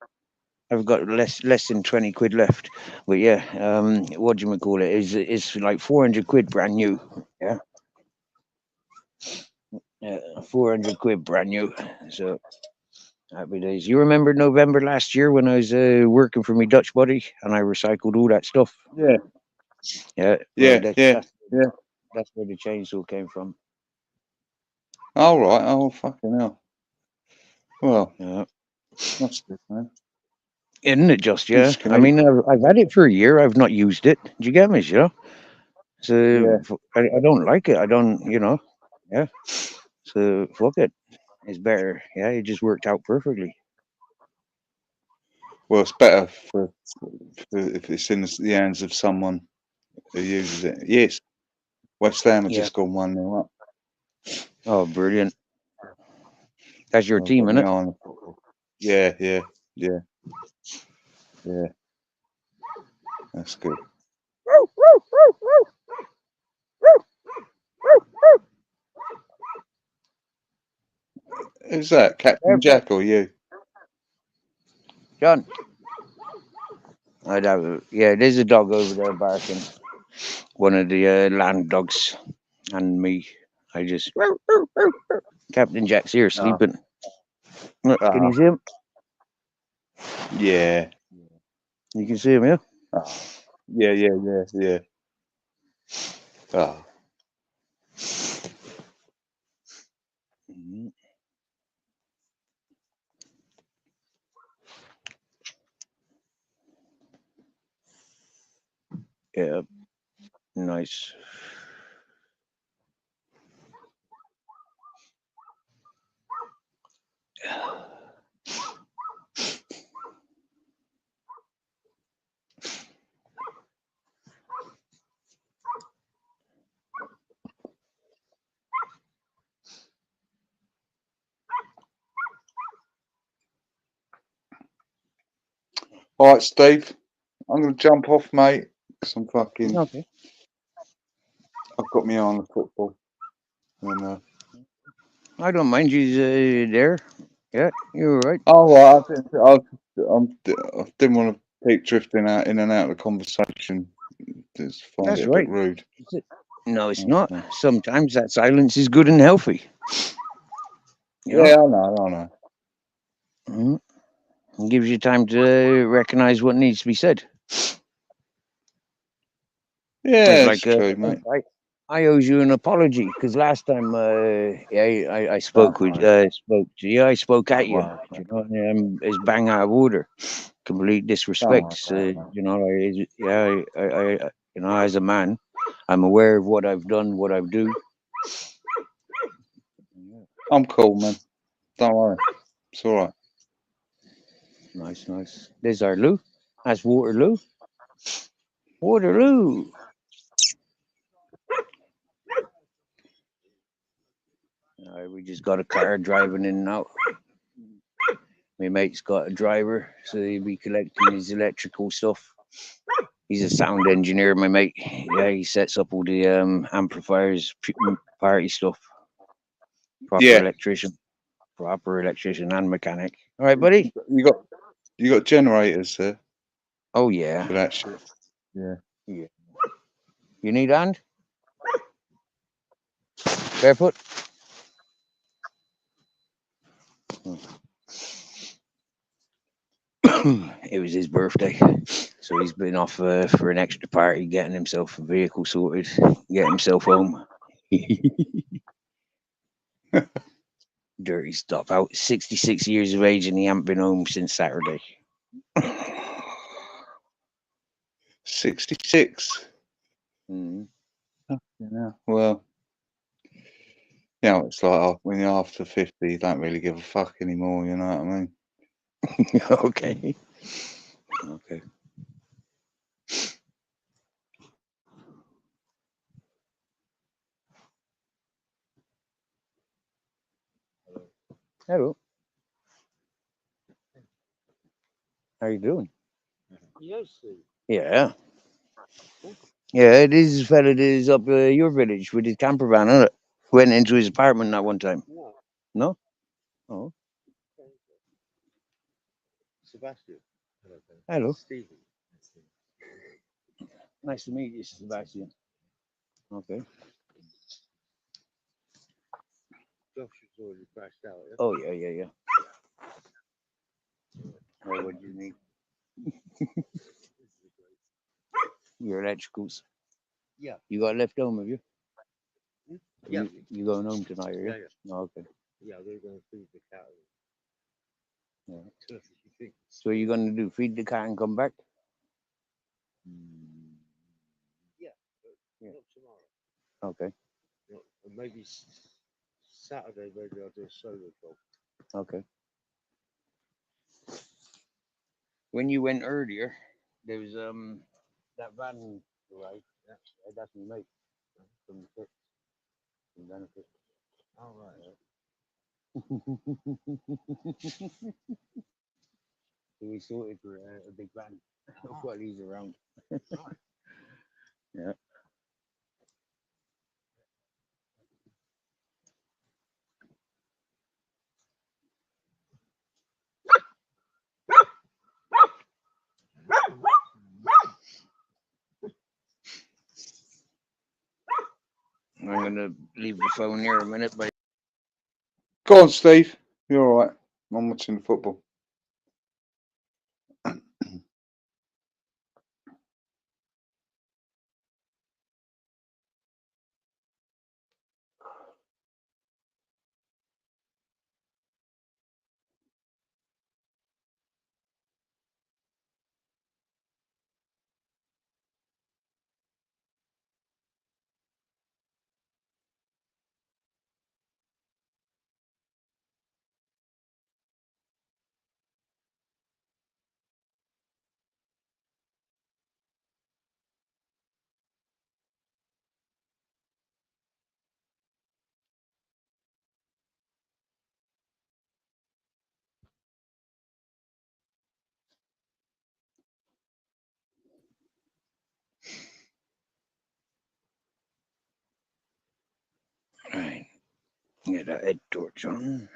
I've got less than 20 quid left. But yeah, what do you call it? Is like 400 quid brand new. Yeah. Yeah, 400 quid brand new. So happy days. You remember November last year when I was working for me Dutch buddy and I recycled all that stuff? Yeah, Yeah, well, yeah, yeah, yeah. that's where the chainsaw came from. All right. Oh, fucking hell. Well, Yeah. that's good, man. Isn't it just, You yeah? just can I eat. mean, I've had it for a year. I've not used it. Do you get me, So Yeah. I don't like it. I don't. Yeah. So fuck it. It's better. Yeah, it just worked out perfectly. Well, it's better for if it's in the hands of someone who uses it. Yes, West Ham have Yeah. just gone 1-0 up. Oh, brilliant. That's your I've team, got my innit? eye on the football. Yeah, yeah, yeah, yeah. That's good. Who's that? Captain Careful, Jack or you? John. Yeah, there's a dog over there barking. One of the land dogs and me. I just Captain Jack's here Ah, sleeping. Look, can you ah, see him? yeah. You can see him, yeah. Ah, yeah, yeah, yeah, yeah. Ah, Mhm. Yeah, nice. all right, Steve. I'm gonna jump off, mate. 'Cause I'm fucking. Okay. I've got my eye on the football. And I don't mind you there. Yeah, you're right. oh, well, I didn't want to keep drifting out in and out of the conversation. Just find it That's a bit right. rude. Is it? No, it's That's, not. Sometimes that silence is good and healthy. You know. yeah, I know, I know. Mhm. It gives you time to recognize what needs to be said. Yeah, It's it's like true, mate. I owe you an apology because last time I spoke Don't with worry. spoke to you. I spoke at Don't you. worry. You know, it's bang out of order, complete Don't worry disrespect. about it, mate. You know, you know, as a man, I'm aware of what I've done, what I've do. I'm cool, man. Don't worry. It's all right. Nice, nice. There's our Lou. That's Waterloo. Waterloo. We just got a car driving in and out. My mate's got a driver, so he'll be collecting his electrical stuff. He's a sound engineer, my mate. Yeah, he sets up all the amplifiers, party stuff. Yeah. Proper electrician and mechanic. All right, buddy. You got generators there Oh yeah, for that shit. Yeah. yeah. You need a hand? Barefoot? It was his birthday, so he's been off for an extra party, getting himself a vehicle sorted, getting himself home. Dirty stuff. Out 66 years of age, and he hasn't been home since Saturday. 66. Mm. Yeah. Well, you know, it's like when you're after 50, you don't really give a fuck anymore. You know what I mean? Okay. Okay. Hello. How you doing? Yes. Yeah. Yeah, it is this fella that is up your village with his camper van, isn't it? Went into his apartment that one time. No. No? Oh. Sebastian. Hello. Hello. Stephen. Nice to meet you, Sebastian. Okay. Josh has already crashed out. Yeah? Oh, yeah. Oh, what do you need? Your electricals. Yeah. You got left home, have you? Yeah. You going home tonight, are you? Yeah. Oh, okay. Yeah, they're going to feed the cat. Yeah. So if you think, So you're going to do feed the cat and come back? yeah. Yeah. Not tomorrow. Okay. And maybe Saturday, maybe I'll do a solo job. Okay. When you went earlier, there was that van arrived. That's my mate from the pit. From benefit. All right. So we sorted for a big van while he's around. Yeah. I'm gonna leave the phone here a minute, but Go on, Steve. You're all right. I'm watching the football. right. Get a head torch on.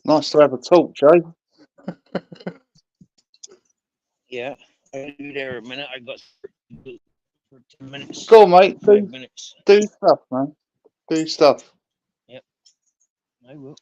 Nice to have a talk, Jay. Yeah, I'll be there a minute. I got for minutes. Go on, mate. 5 minutes. Do stuff, man. Do stuff. I will.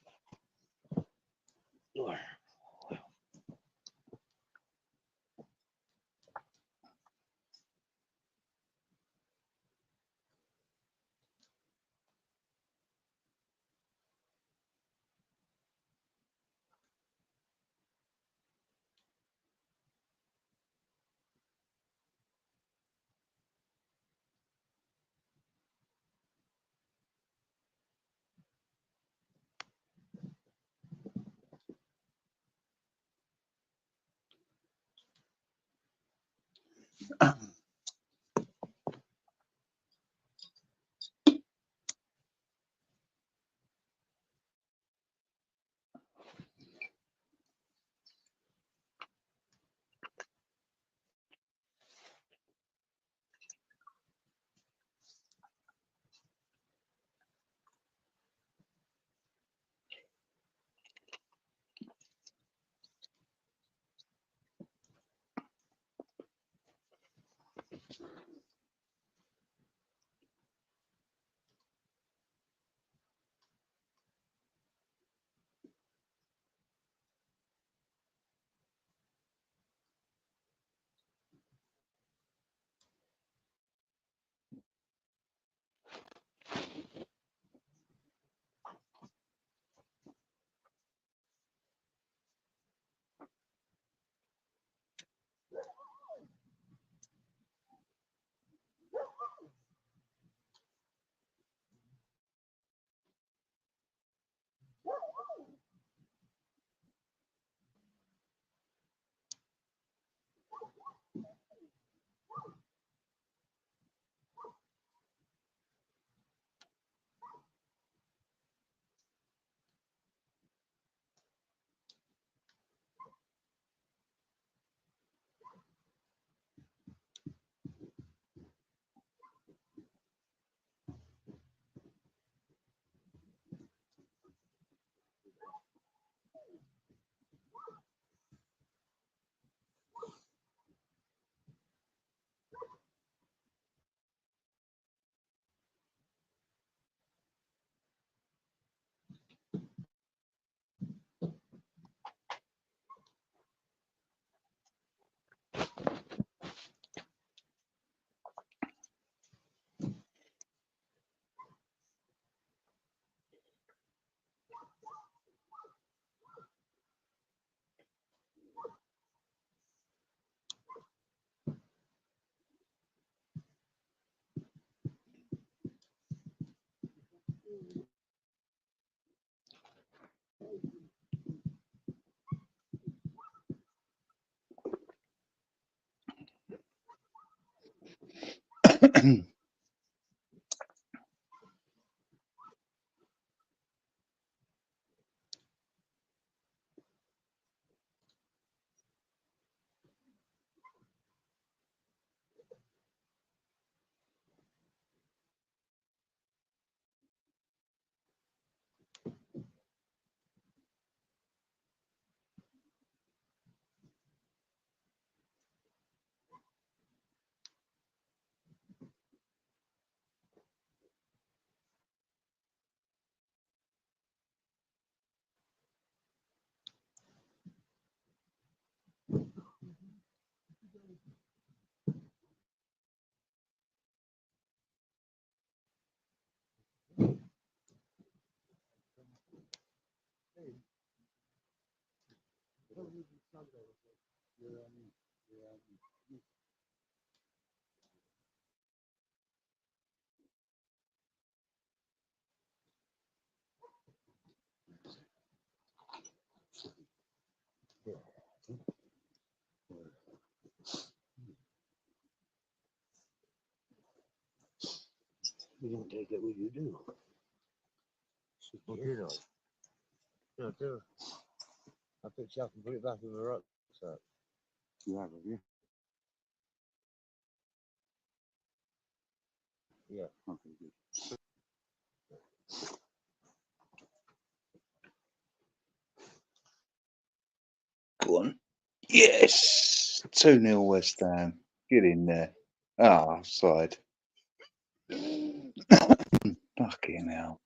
You don't take it with you, do you? Or did I? No, do I picked it up and put it back in the rucksack. You have, you? Yeah. Okay, good. Go on. Yes. 2-0 West Ham. Get in there. Ah, offside. Fucking hell.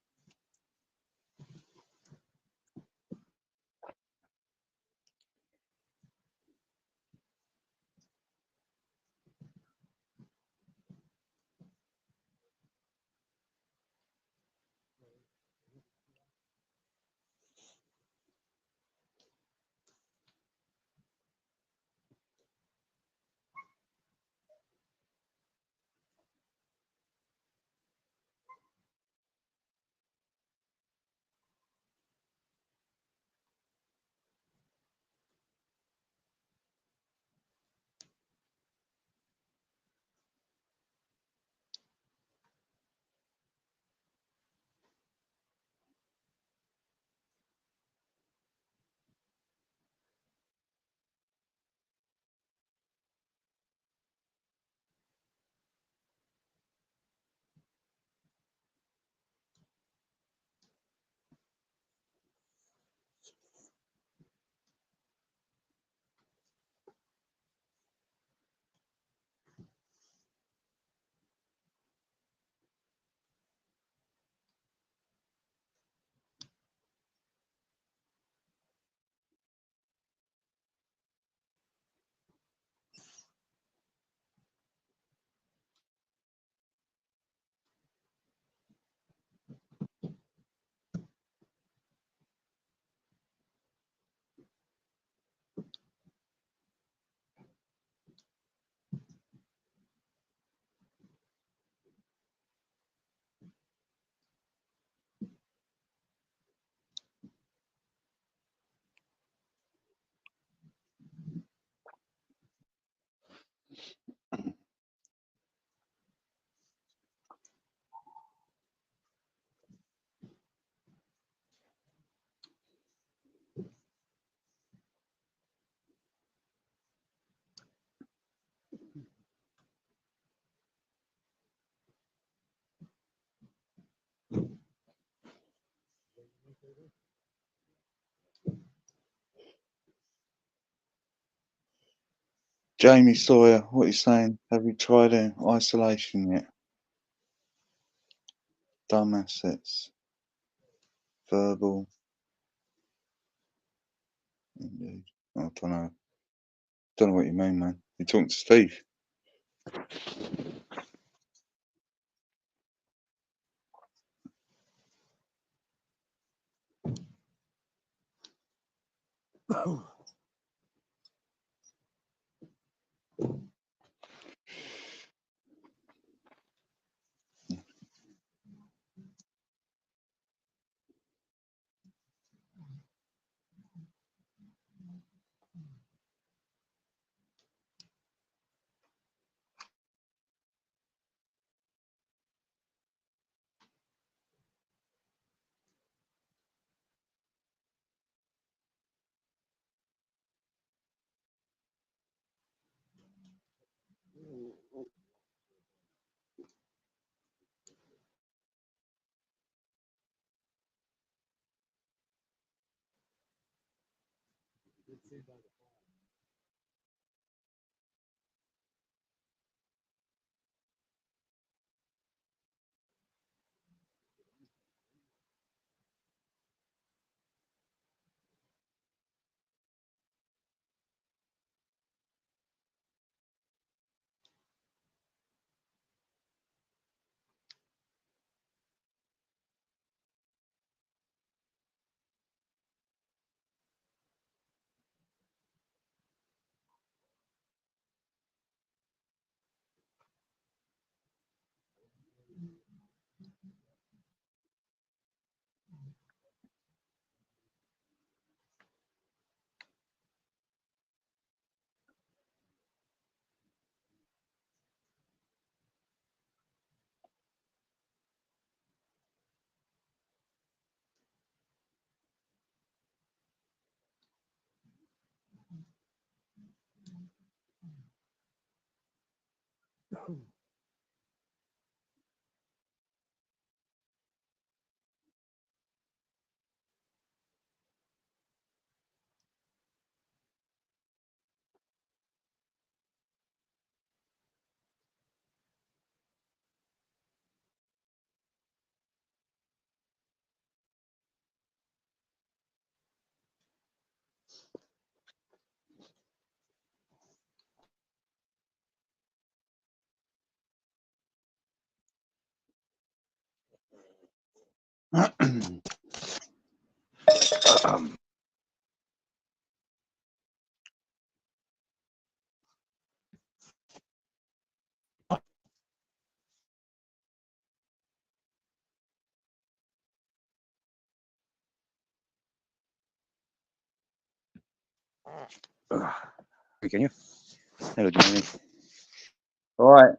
Jamie Sawyer, what are you saying? Have you tried isolation yet? Dumb assets. Verbal. Indeed. I don't know. Don't know what you mean, man. You talking to Steve? Can you? Hello, Johnny. All right.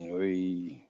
Oi.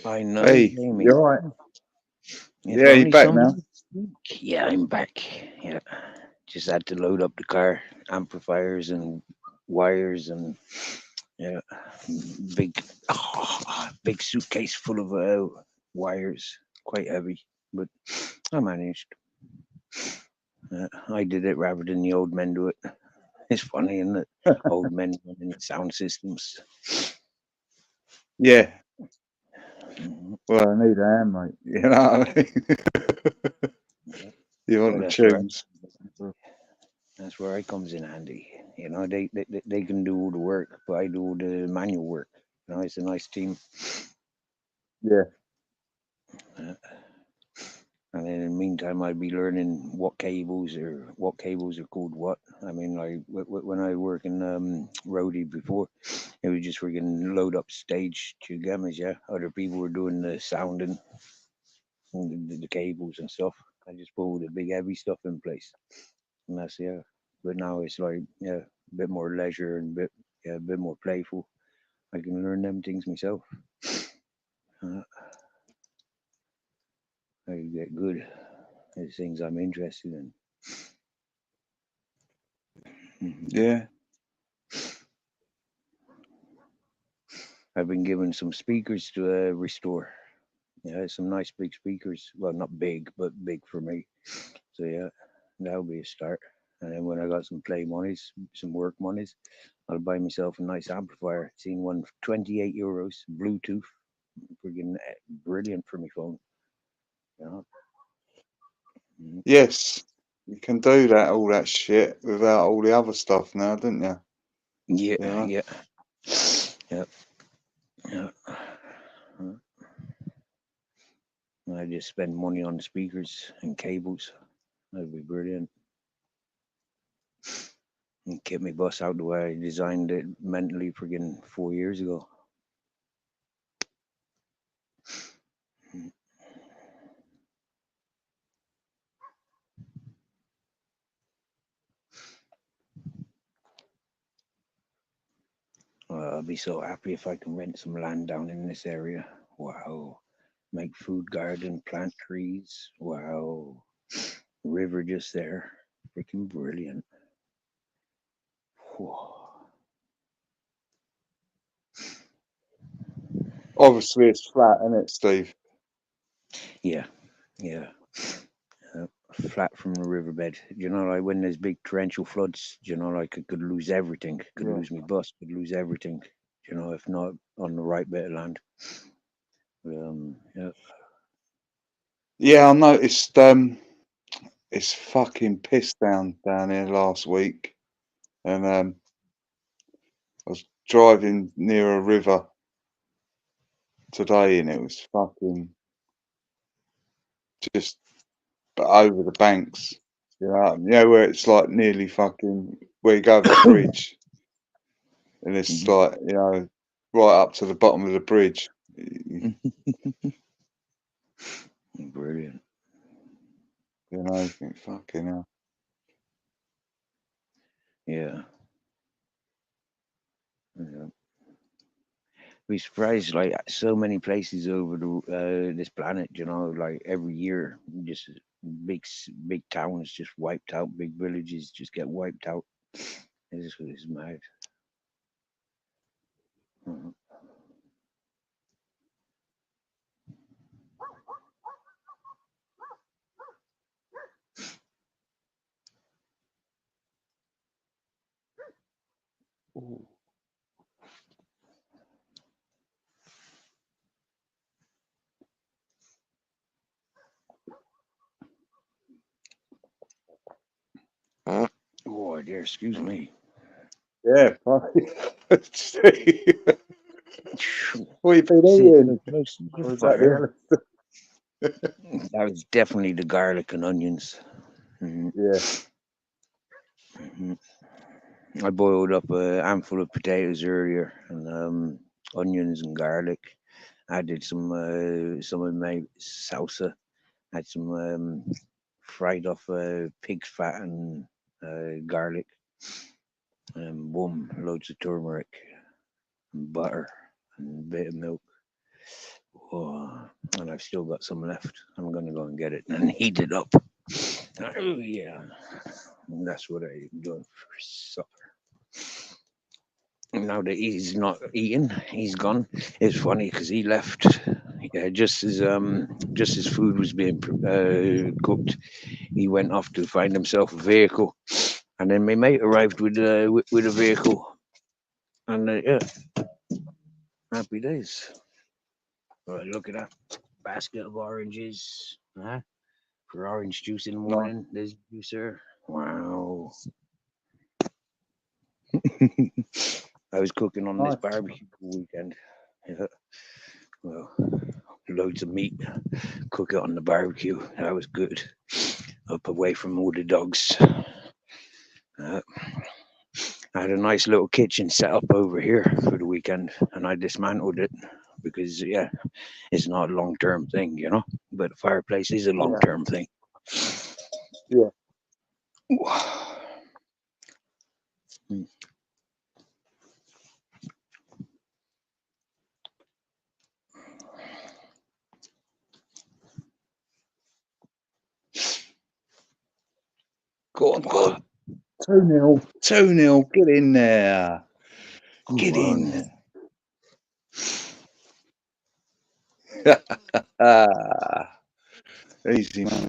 I know, Hey, Jamie. you all right? If Yeah, you only back now? somebody would speak. Yeah, I'm back. Yeah, just had to load up the car, amplifiers and wires, and yeah, big, big suitcase full of wires, quite heavy, but I managed. I did it rather than the old men do it. It's funny, isn't it? Old men running sound systems. Yeah. Mhm. Well, I need a hand, mate. You know what I mean? You want Well, the tunes. that's where I comes in handy. You know, they can do all the work, but I do all the manual work. You know, it's a nice team. Yeah. Uh, and then in the meantime, I'd be learning what cables are called what. I mean, like when I work in roadie before, it was just freaking load up stage two gammas. Yeah, other people were doing the sounding, and the cables and stuff. I just put all the big heavy stuff in place, and that's yeah. But now it's like yeah, a bit more leisure and a bit more playful. I can learn them things myself. Uh, I get good at things I'm interested in. Mhm. Yeah. I've been given some speakers to restore. Yeah, some nice big speakers. Well, not big, but big for me. So yeah, that'll be a start. And then when I got some play monies, some work monies, I'll buy myself a nice amplifier. Seen one for 28 euros, Bluetooth, friggin' brilliant for my phone. Yeah. Mhm. Yes. You can do that, all that shit, without all the other stuff now, don't you? Yeah, You know? yeah, yeah, yeah. I just spend money on speakers and cables. That'd be brilliant. And get my bus out the way I designed it mentally friggin' 4 years ago. Mm. I'll be so happy if I can rent some land down in this area. Wow. Make food garden, plant trees. Wow. River just there. Freaking brilliant. Whoa. Obviously, it's flat, isn't it, Steve? Yeah, yeah. Uh, Flat from the riverbed. You know, like when there's big torrential floods, you know, like I could lose everything. Could Yeah. lose my bus, could lose everything, you know, if not on the right bit of land. Yeah. Yeah, I noticed it's fucking pissed down here last week. And I was driving near a river today and it was fucking just over the banks. Where it's like nearly fucking where you go over the bridge and it's Mhm. like, right up to the bottom of the bridge. Brilliant. You think fucking hell. Yeah. Yeah. Be surprised, like so many places over this planet, you know, like every year, just big towns just wiped out, big villages just get wiped out. It's mad. Mhm. Ooh. Oh dear, excuse me. Yeah, fucking Steve, Phew. what you been Sit eating? so close to the Or was that fire. the That was definitely the garlic and onions. Mhm. Yeah. Mhm. I boiled up a handful of potatoes earlier and onions and garlic. Added some of my salsa. Had some fried off pig's fat and garlic. And boom, loads of turmeric and butter and a bit of milk. Oh, and I've still got some left. I'm gonna go and get it and heat it up. Oh yeah, and that's what I'm doing for supper. Now that he's not eating, he's gone. It's funny because he left. Yeah, just as food was being cooked, he went off to find himself a vehicle, and then my mate arrived with a vehicle, and yeah, happy days. Right, look at that basket of oranges, huh? For orange juice in the Nice. morning. There's juicer. Wow. I was cooking on this Nice. barbecue all weekend. Yeah. Well, loads of meat. Cook it on the barbecue. That was good. Up away from all the dogs. I had a nice little kitchen set up over here for the weekend, and I dismantled it because, yeah, it's not a long term thing, you know. But a fireplace is a long Yeah. term thing. Yeah. Go on, go on. 2-0. 2-0. Get in there. Get in. Easy money.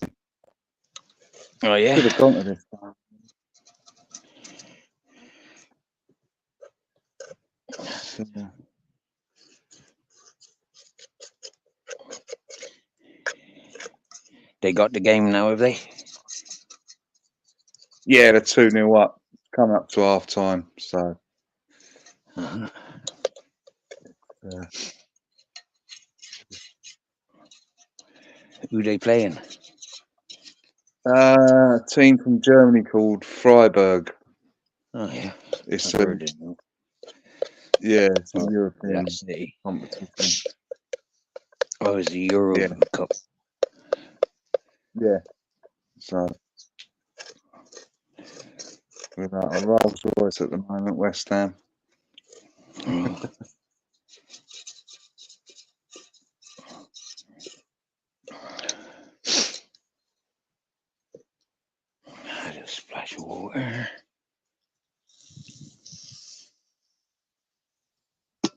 Oh, yeah. Could have gone to this time. So, They got the game now, have they? yeah, they're 2-0 up. Coming up to half time. So, Uh-huh. Who they playing? a team from Germany called Freiburg. Oh, yeah. It's I've heard it. it's a Oh, European that's the. competition. Oh, it's the Euro Yeah. Cup. Yeah. So without a Rolls Royce at the moment, West Ham. Oh. Had a splash of water.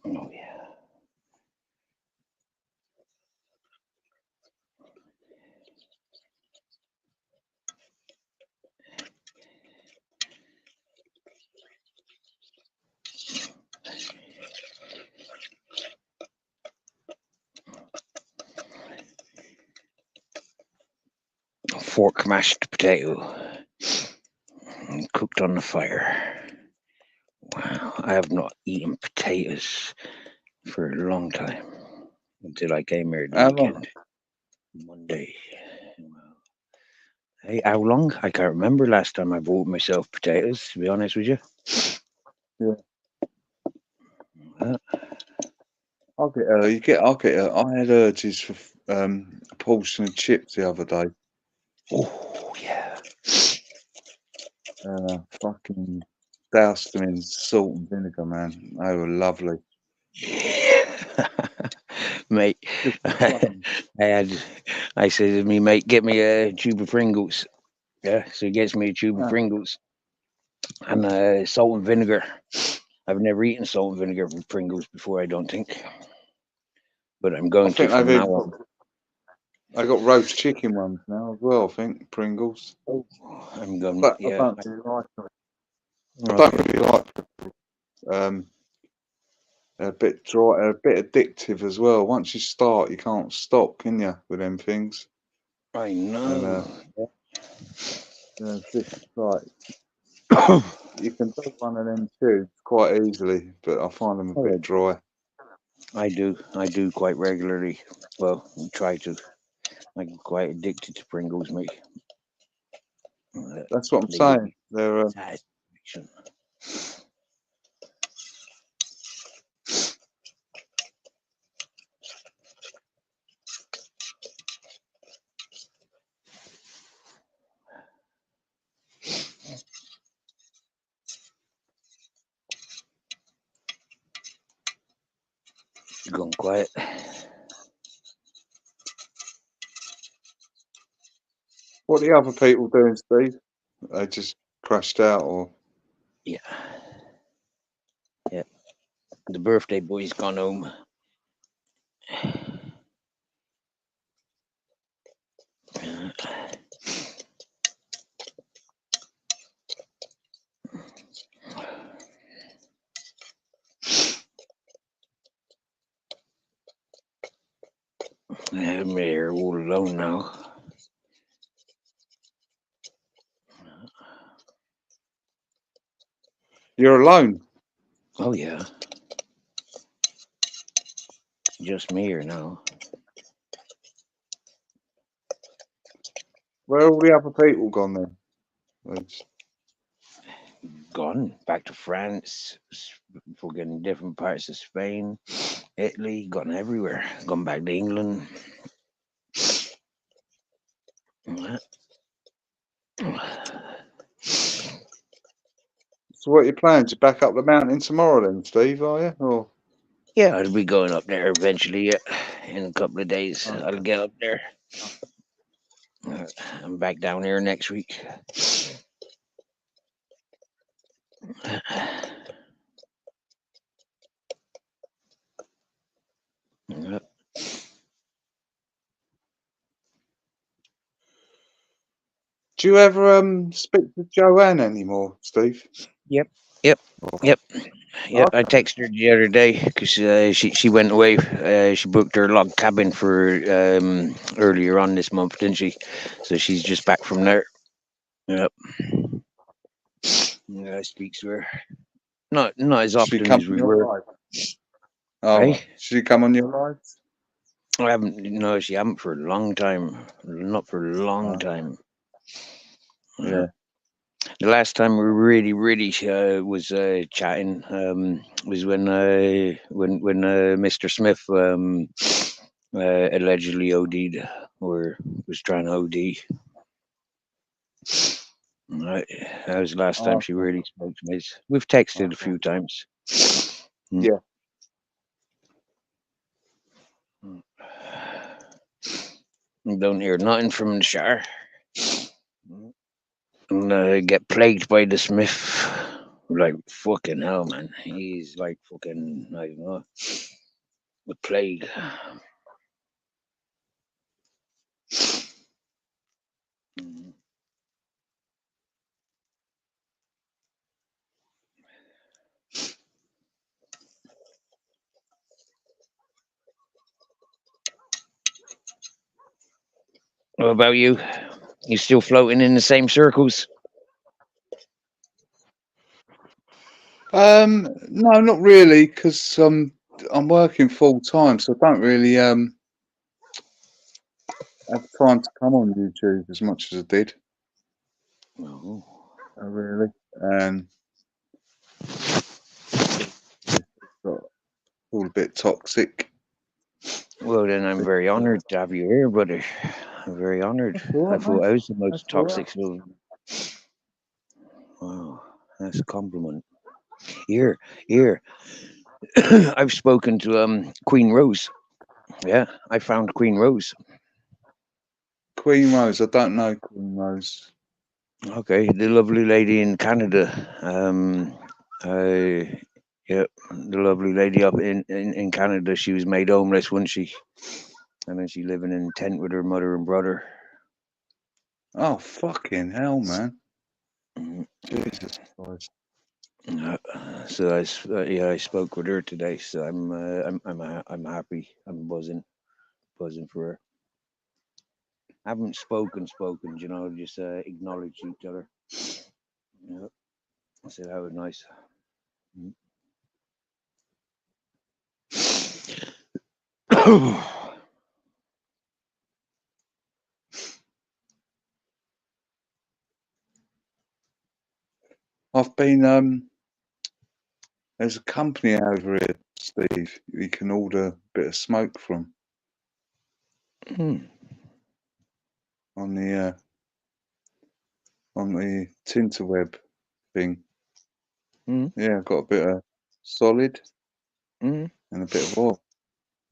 Oh, yeah. Fork mashed potato. Cooked on the fire. Wow. I have not eaten potatoes for a long time. Until I came here the How long? weekend. Monday. Well, hey, how long? I can't remember last time I bought myself potatoes, to be honest with you. Yeah. Well, I'll get I had urges for a portion of chips the other day. oh, yeah. Fucking doused them in salt and vinegar, man. They were lovely. Mate, Just plain. I said to me, mate, get me a tube of Pringles. Yeah, so he gets me a tube of Ah. Pringles and salt and vinegar. I've never eaten salt and vinegar with Pringles before, I don't think. But I'm I going to think from now on. I got roast chicken ones now as well. I think Pringles, Oh, I'm going, but yeah. I don't really like them. I Okay. don't really like them. They're a bit dry, a bit addictive as well. Once you start, you can't stop, can you? With them things. I And know. it's like you can do one of them tubes quite easily, but I find them a bit dry. I do quite regularly. Well, try to. I'm quite addicted to Pringles, mate. That's what I'm They give saying. me They're satisfaction. Gone quiet. what the other people doing, Steve? They just crashed out, or Yeah. Yeah. The birthday boy's gone home. I'm here all alone now. You're alone. Oh yeah, just me here now. Where are all the other people gone then? It's- Gone back to France, fucking different parts of Spain, Italy, gone everywhere. Gone back to England. So what are your plans? You back up the mountain tomorrow then, Steve, are you? Or Yeah, I'll be going up there eventually. In a couple of days, oh, I'll get up there. I'm back down here next week. Yep. do you ever speak to Joanne anymore, Steve? Yep. Yep. Yep. Yep. I Okay. texted her the other day because she went away. She booked her log cabin for earlier on this month, didn't she? So she's just back from there. Yep. Yeah, I speak to her. Not as She often come as on we your were. live? Oh, Right? right. She come on your lives? I haven't. No, she haven't for a long time. Not for a long time. Yeah. The last time we really was chatting was when Mr. Smith allegedly OD'd or was trying to OD. Right. That was the last time Oh, she really spoke to me. We've texted a okay. few times. Yeah. Don't hear nothing from the shower. And get plagued by the Smith. Like fucking hell, man. He's like fucking, I don't know, the plague. What about you? You still floating in the same circles? No, not really, because I'm working full time, so I don't really have time to come on YouTube as much as I did. No. Really. And got all a bit toxic. Well, then I'm very honored to have you here, brother. I'm very honored. That's all I right, thought mate. I was the most That's all right. toxic. Wow, that's a compliment. Here, here. I've spoken to Queen Rose. Yeah, I found Queen Rose. Queen Rose, I don't know Queen Rose. Okay, the lovely lady in Canada. Yeah, the lovely lady up in Canada. She was made homeless, wasn't she? And then she living in a tent with her mother and brother. Oh, fucking hell, man. Mhm. Jesus Christ. So yeah, I spoke with her today. So I'm happy. I'm buzzing for her. Haven't spoken, you know, just acknowledge each other. Yeah, I said that was nice. I've been there's a company over here, Steve, you can order a bit of smoke from Mm. on the Tinterweb thing. Mm. Yeah, I've got a bit of solid Mm. and a bit of oil.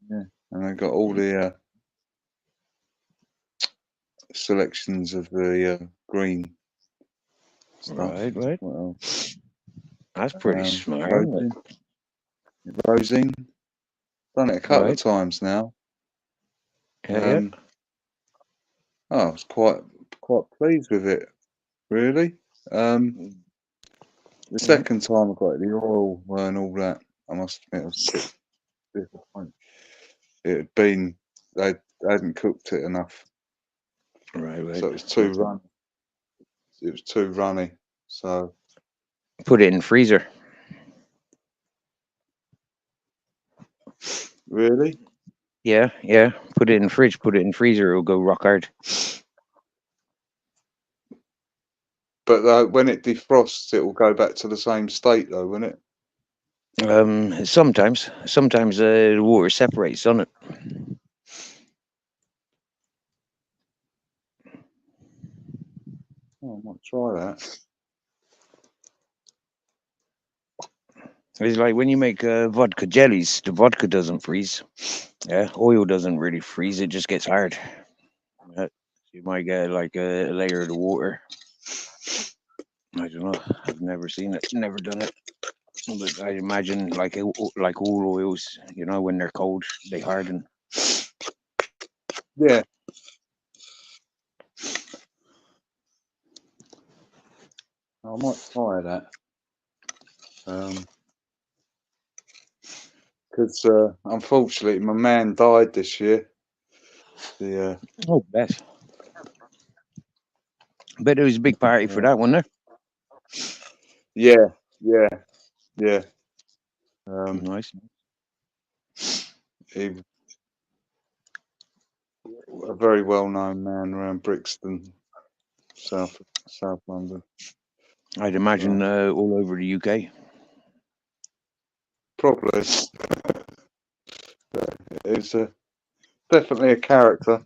Yeah. And I got all the selections of the green stuff. Right. What else? That's pretty smart, isn't it? Rosine. Rosine. Done it a couple of Right. times now. Yeah. I was quite pleased with it, really. The Yeah. second time I got it, the oil weren't all that. I must admit, I was a bit disappointed. It had been they hadn't cooked it enough, Right. so it was too runny. It was too runny. So Put it in freezer. Really? Yeah, yeah. Put it in fridge, put it in freezer, it'll go rock hard. But when it defrosts, it will go back to the same state, though, won't it? Sometimes the water separates on it. Oh, I might try that. It's like when you make vodka jellies, the vodka doesn't freeze. Yeah, oil doesn't really freeze; it just gets hard. You might get like a layer of the water. I don't know. I've never seen it, never done it. But I imagine like all oils, when they're cold, they harden. Yeah. I might try that. Because unfortunately, my man died this year. The Oh, bless. Bet there was a big party for that one there. yeah. Nice. He a very well-known man around Brixton, South London. I'd imagine all over the UK. Probably. It's definitely a character,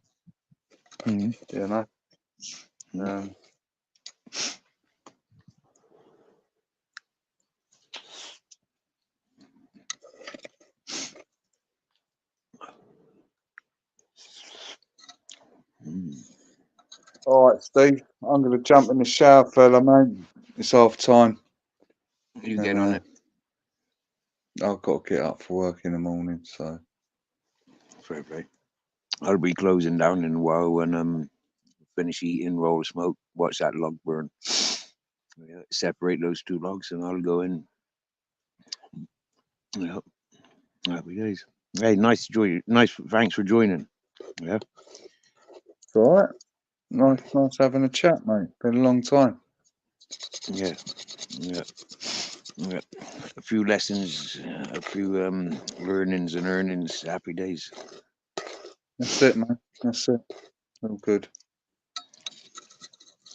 Mm-hmm. you know. All right, Steve. I'm going to jump in the shower, fella, mate. It's half time. You get on it. I've got to get up for work in the morning, so. Fair play. I'll be closing down in a while and finish eating, roll of smoke, watch that log burn. Yeah, separate those two logs, and I'll go in. Yeah, happy days. Hey, nice to join you. Nice, thanks for joining. Yeah, It's all right. Nice having a chat, mate. Been a long time. yeah. A few lessons, a few learnings and earnings. Happy days. That's it, man. That's it. All good.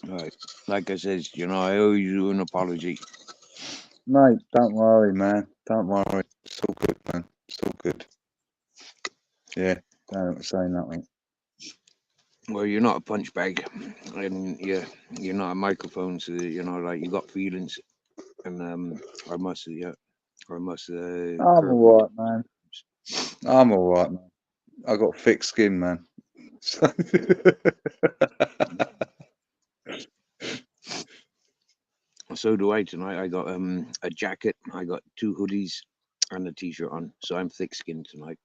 All right. Like I said, I owe you an apology. Mate, don't worry, man. Don't worry. It's all good, man. It's all good. Yeah, don't say that, mate. Well, you're not a punch bag, and you're not a microphone, so like you got feelings, and I must, I'm all right, man. I'm all right, man. I got thick skin, man. So do I tonight. I got a jacket, I got 2 hoodies, and a t-shirt on, so I'm thick-skinned tonight.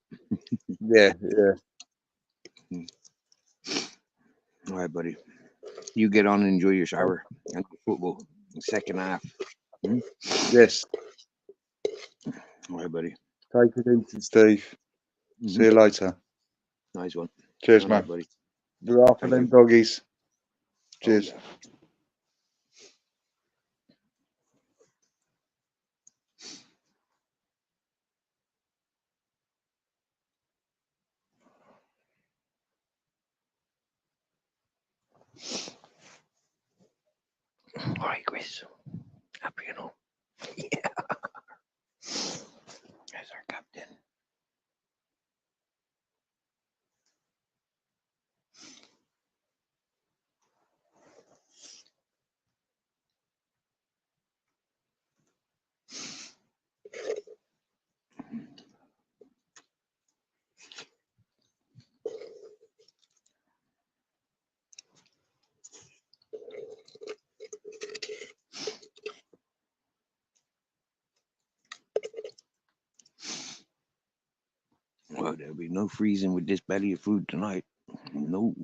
Yeah. All right, buddy. You get on and enjoy your shower and football. Second half. Yes. All right, buddy. Take it easy, Steve. See you later. Nice one. Cheers, All man. right, buddy. Look after them doggies. Cheers. Oh, yeah. All right, Chris. Happy Yeah. That's our captain. Well, there'll be no freezing with this belly of food tonight. No.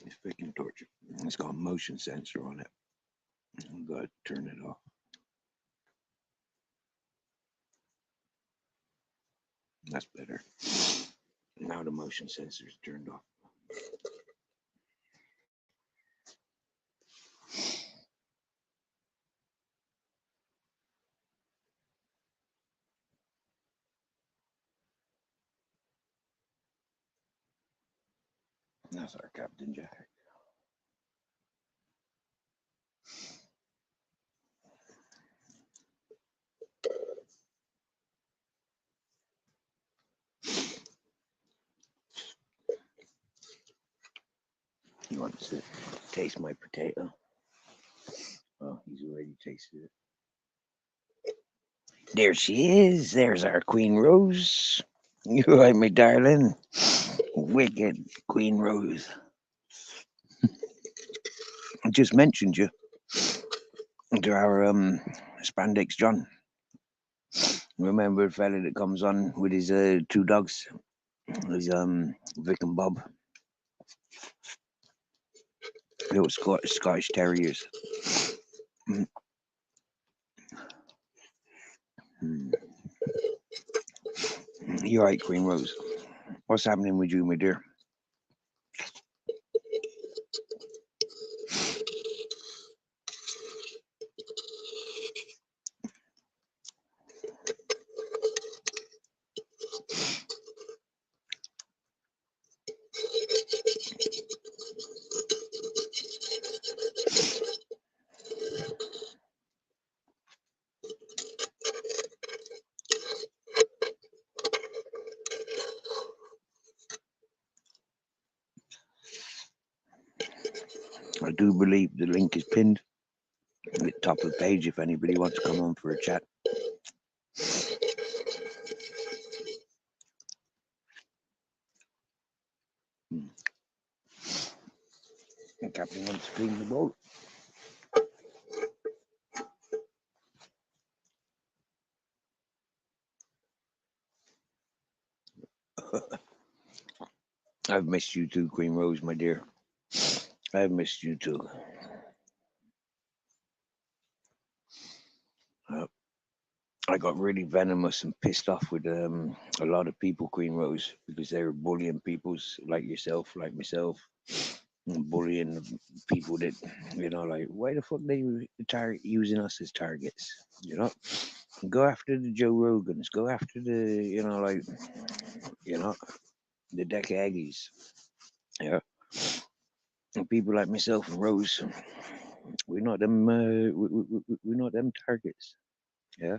It's freaking torture. It's got a motion sensor on it. I've got to turn it off. That's better. Now the motion sensor is turned off. That's our Captain Jack. He wants to taste my potato. Well, he's already tasted it. There she is. There's our Queen Rose. You right, my darling? Wicked Queen Rose. I just mentioned you to our Spandex John. Remember the fella that comes on with his two dogs? His Vic and Bob. Little Scottish Terriers. Mm. Mm. You're right, Queen Rose. What's happening with you, my dear? I do believe the link is pinned at the top of the page if anybody wants to come on for a chat. Mm. The captain wants to clean the boat. I've missed you too, Queen Rose, my dear. I've missed you too. I got really venomous and pissed off with a lot of people, Queen Rose, because they were bullying people's like yourself, like myself, and bullying people that, like, why the fuck they using us as targets? Go after the Joe Rogans, go after the, the Deck Aggies, yeah. And people like myself and Rose, we're not them. We're not them targets, yeah.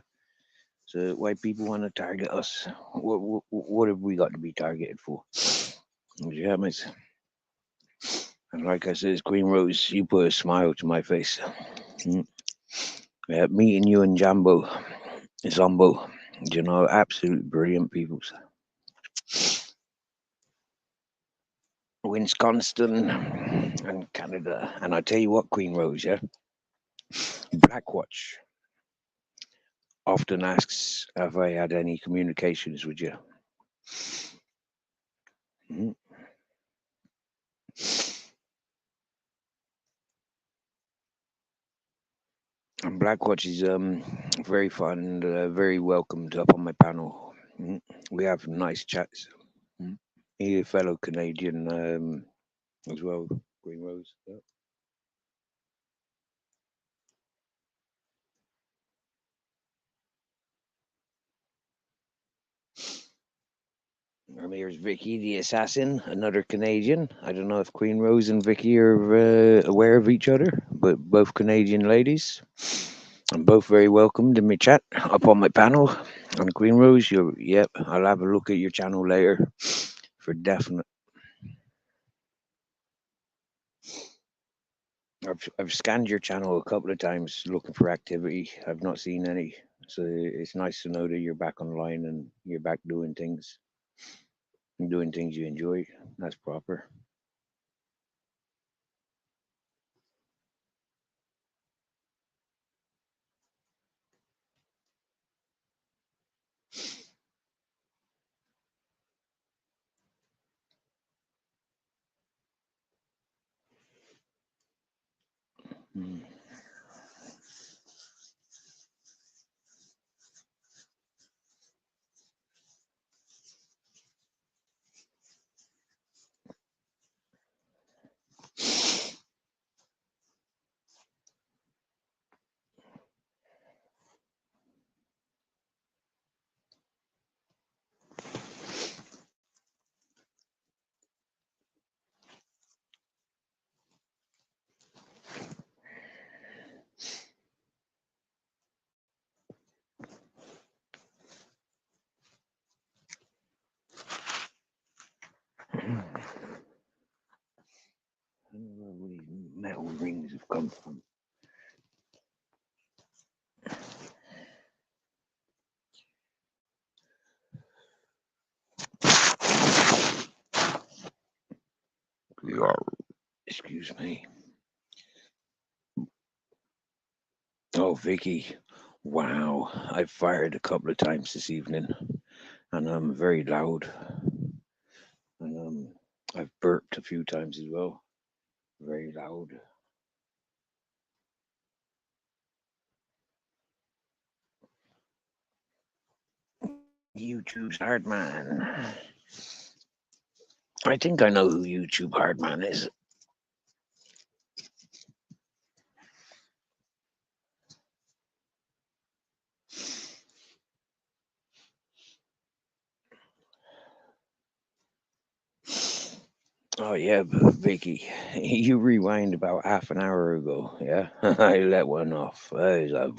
So why people want to target us? What have we got to be targeted for? Yeah, mate. And like I said, Queen Rose, you put a smile to my face. Yeah, meeting you and Jambo, Zombo, absolute brilliant people. Wisconsin and Canada. And I tell you what, Queen Rose, yeah, Blackwatch often asks, have I had any communications with you? Mm. And Blackwatch is very fun, very welcomed up on my panel. We have nice chats. He's a fellow Canadian as well, Green Rose. Yeah. And here's Vicky, the assassin, another Canadian. I don't know if Queen Rose and Vicky are aware of each other, but both Canadian ladies. And both very welcomed in my chat up on my panel. And Queen Rose, yep, I'll have a look at your channel later for definite. I've scanned your channel a couple of times looking for activity. I've not seen any. So it's nice to know that you're back online and you're back doing things you enjoy. That's proper. Mm. metal rings have come from. Excuse me. Oh, Vicky. Wow. I fired a couple of times this evening and I'm very loud. And I've burped a few times as well. Very loud. YouTube's hard man. I think I know who YouTube hard man is. Oh yeah, Vicky, you rewind about half an hour ago. Yeah, I let one off. It was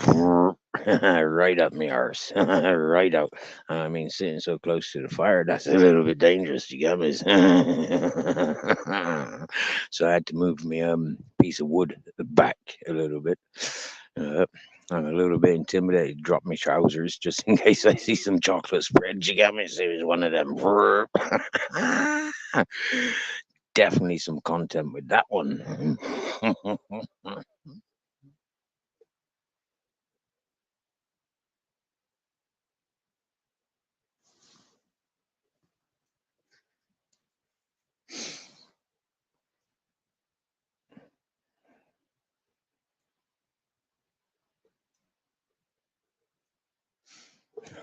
a right up my arse, right out. I mean, sitting so close to the fire, that's a little bit dangerous. You get me? So I had to move my piece of wood back a little bit. I'm a little bit intimidated. Drop my trousers just in case I see some chocolate spread. You get me? So it was one of them. Definitely some content with that one.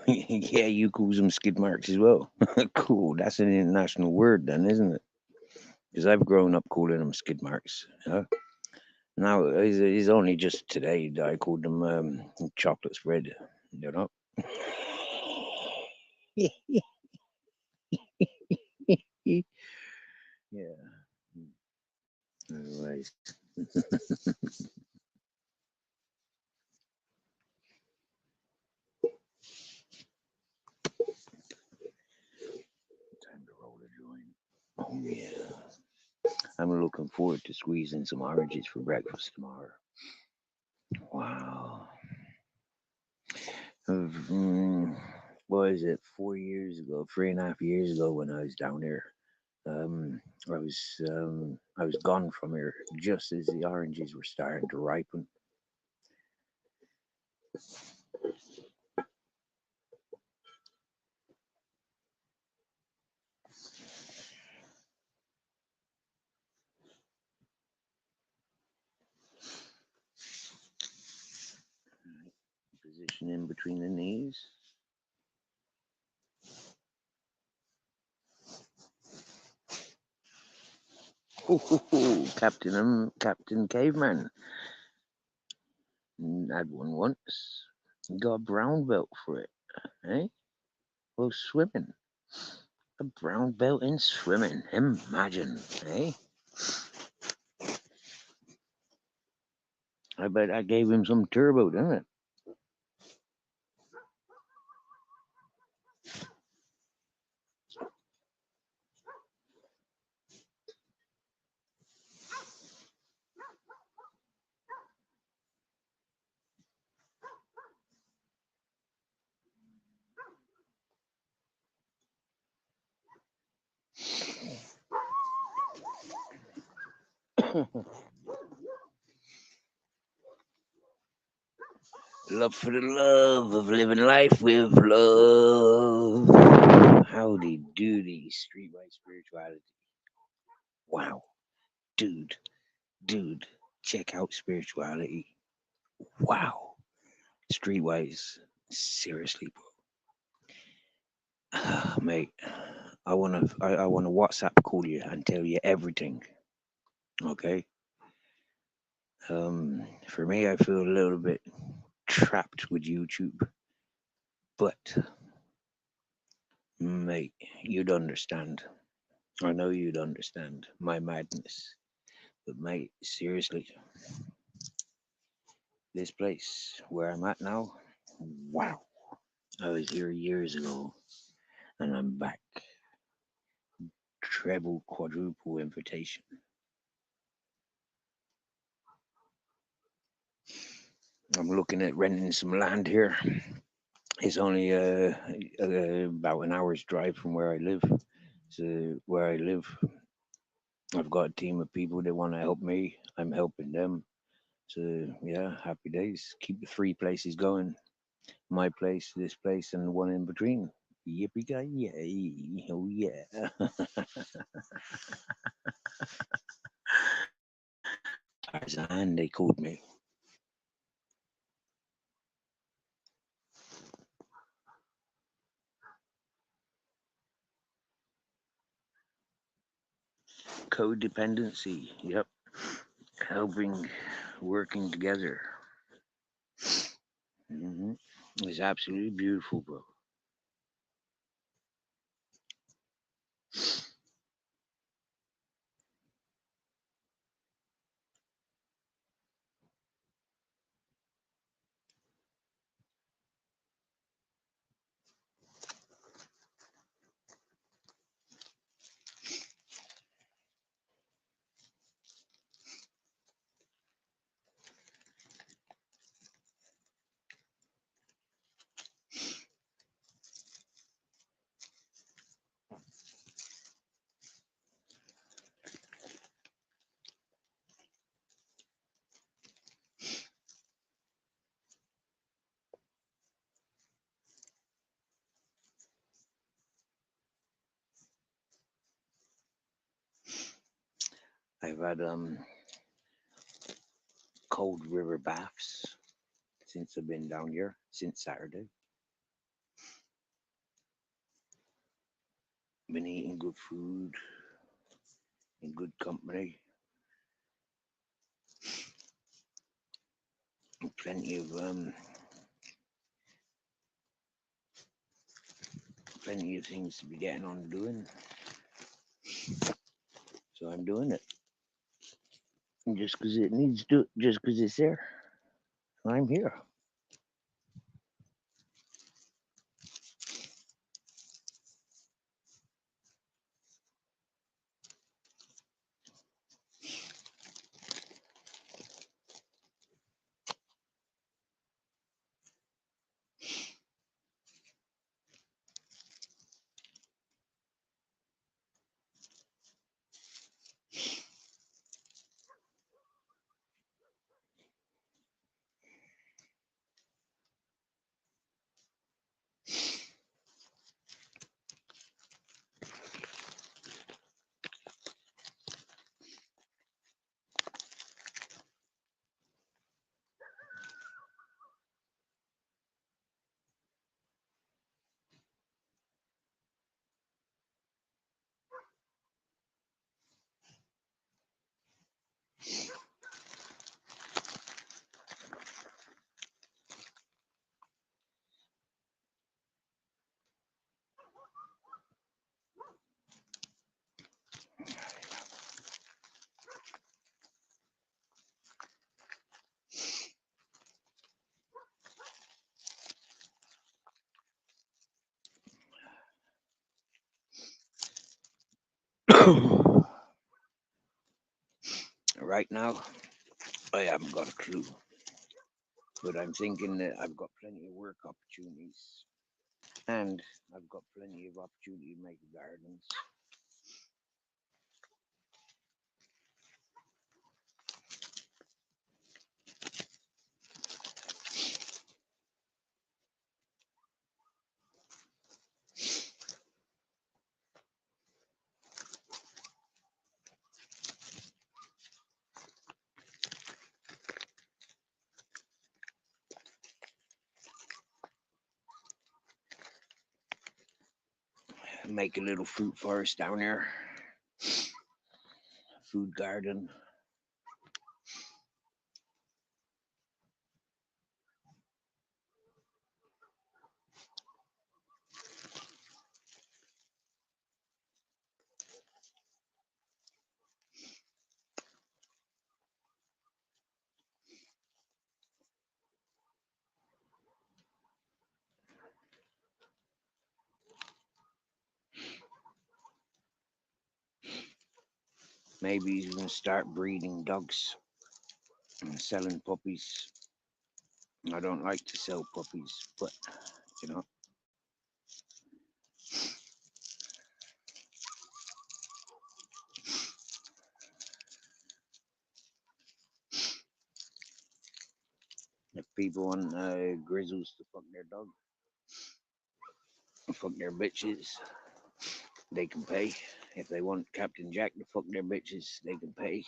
Yeah, you call them skid marks as well. Cool. That's an international word, then, isn't it? Because I've grown up calling them skid marks. Now it's only just today that I called them chocolate spread. You know. Yeah. Anyways. Time to roll a joint. Oh yeah. I'm looking forward to squeezing some oranges for breakfast tomorrow. Wow. What is it? 4 years ago, 3.5 years ago, when I was down here, I was gone from here just as the oranges were starting to ripen. Position in between the knees. Captain Caveman. Had one once. Got a brown belt for it, eh? Oh, swimming. A brown belt in swimming. Imagine, eh? I bet I gave him some turbo, didn't it? Love for the love of living life with love. Howdy doody, streetwise spirituality. Wow, dude, check out spirituality. Wow, streetwise, seriously, bro. Mate, I wanna WhatsApp call you and tell you everything. Okay. For me, I feel a little bit trapped with YouTube, but mate, you'd understand. I know you'd understand my madness. But mate, seriously, this place where I'm at now, wow. I was here years ago and I'm back. Treble, quadruple invitation. I'm looking at renting some land here. It's only about an hour's drive from where I live. So where I live, I've got a team of people that want to help me. I'm helping them. So yeah, happy days. Keep the three places going. My place, this place, and the one in between. Yippee ki yay! Oh yeah! Tarzan, they called me. Codependency. Yep. Helping, working together. It's absolutely beautiful, bro. I've had cold river baths since I've been down here since Saturday. Been eating good food in good company. Plenty of things to be getting on doing. So I'm doing it. And just because it needs to, just because it's there, I'm here. Right now, I haven't got a clue, but I'm thinking that I've got plenty of work opportunities, and I've got plenty of opportunity to make gardens. Make a little fruit forest down there, food garden. Maybe even start breeding dogs and selling puppies. I don't like to sell puppies, but you know, if people want grizzles to fuck their dog, fuck their bitches, they can pay. If they want Captain Jack to fuck their bitches, they can pay.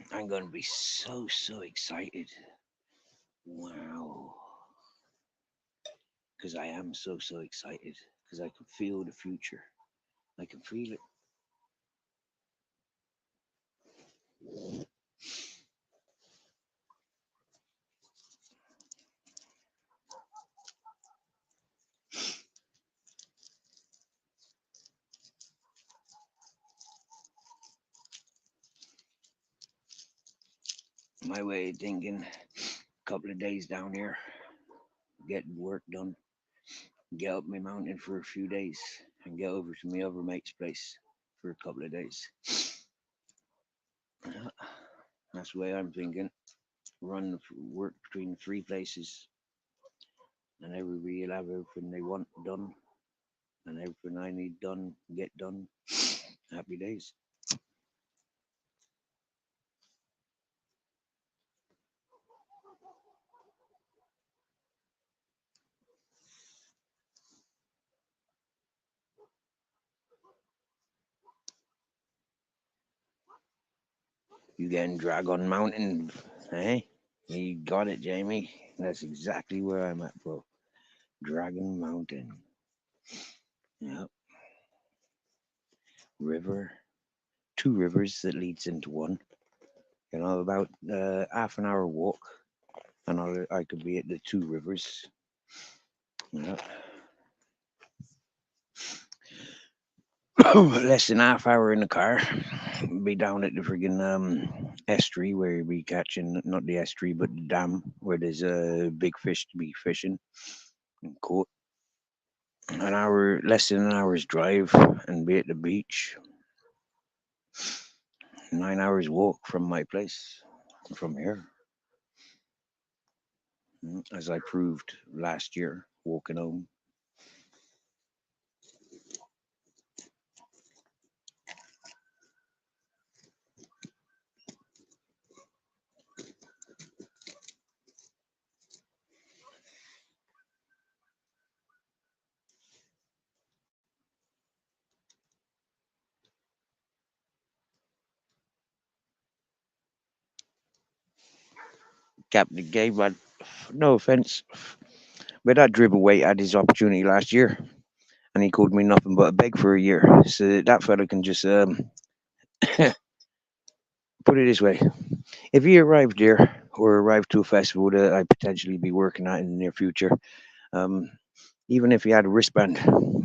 I'm gonna be so excited. Wow. Because I am so excited. Because I can feel the future. I can feel it. My way of thinking, a couple of days down here, getting work done, get up my mountain for a few days, and get over to my other mate's place for a couple of days. Yeah, that's the way I'm thinking. Run work between 3 places, and everybody will have everything they want done, and everything I need done, get done. Happy days. You getting Dragon Mountain, eh? You got it, Jamie. That's exactly where I'm at, bro. Dragon Mountain. Yep. River. 2 rivers that leads into one. You know, about half an hour walk, and I could be at the 2 rivers. Yeah. Less than half hour in the car. Be down at the friggin' estuary where you be catching, not the estuary, but the dam where there's a big fish to be fishing and caught. An hour, less than an hour's drive, and be at the beach. 9 hours walk from my place, from here, as I proved last year walking home. Captain Gabe, but no offense, but that dribble weight had his opportunity last year, and he called me nothing but a beg for a year. So that fella can just put it this way: if he arrived here or arrived to a festival that I potentially be working at in the near future, um, even if he had a wristband,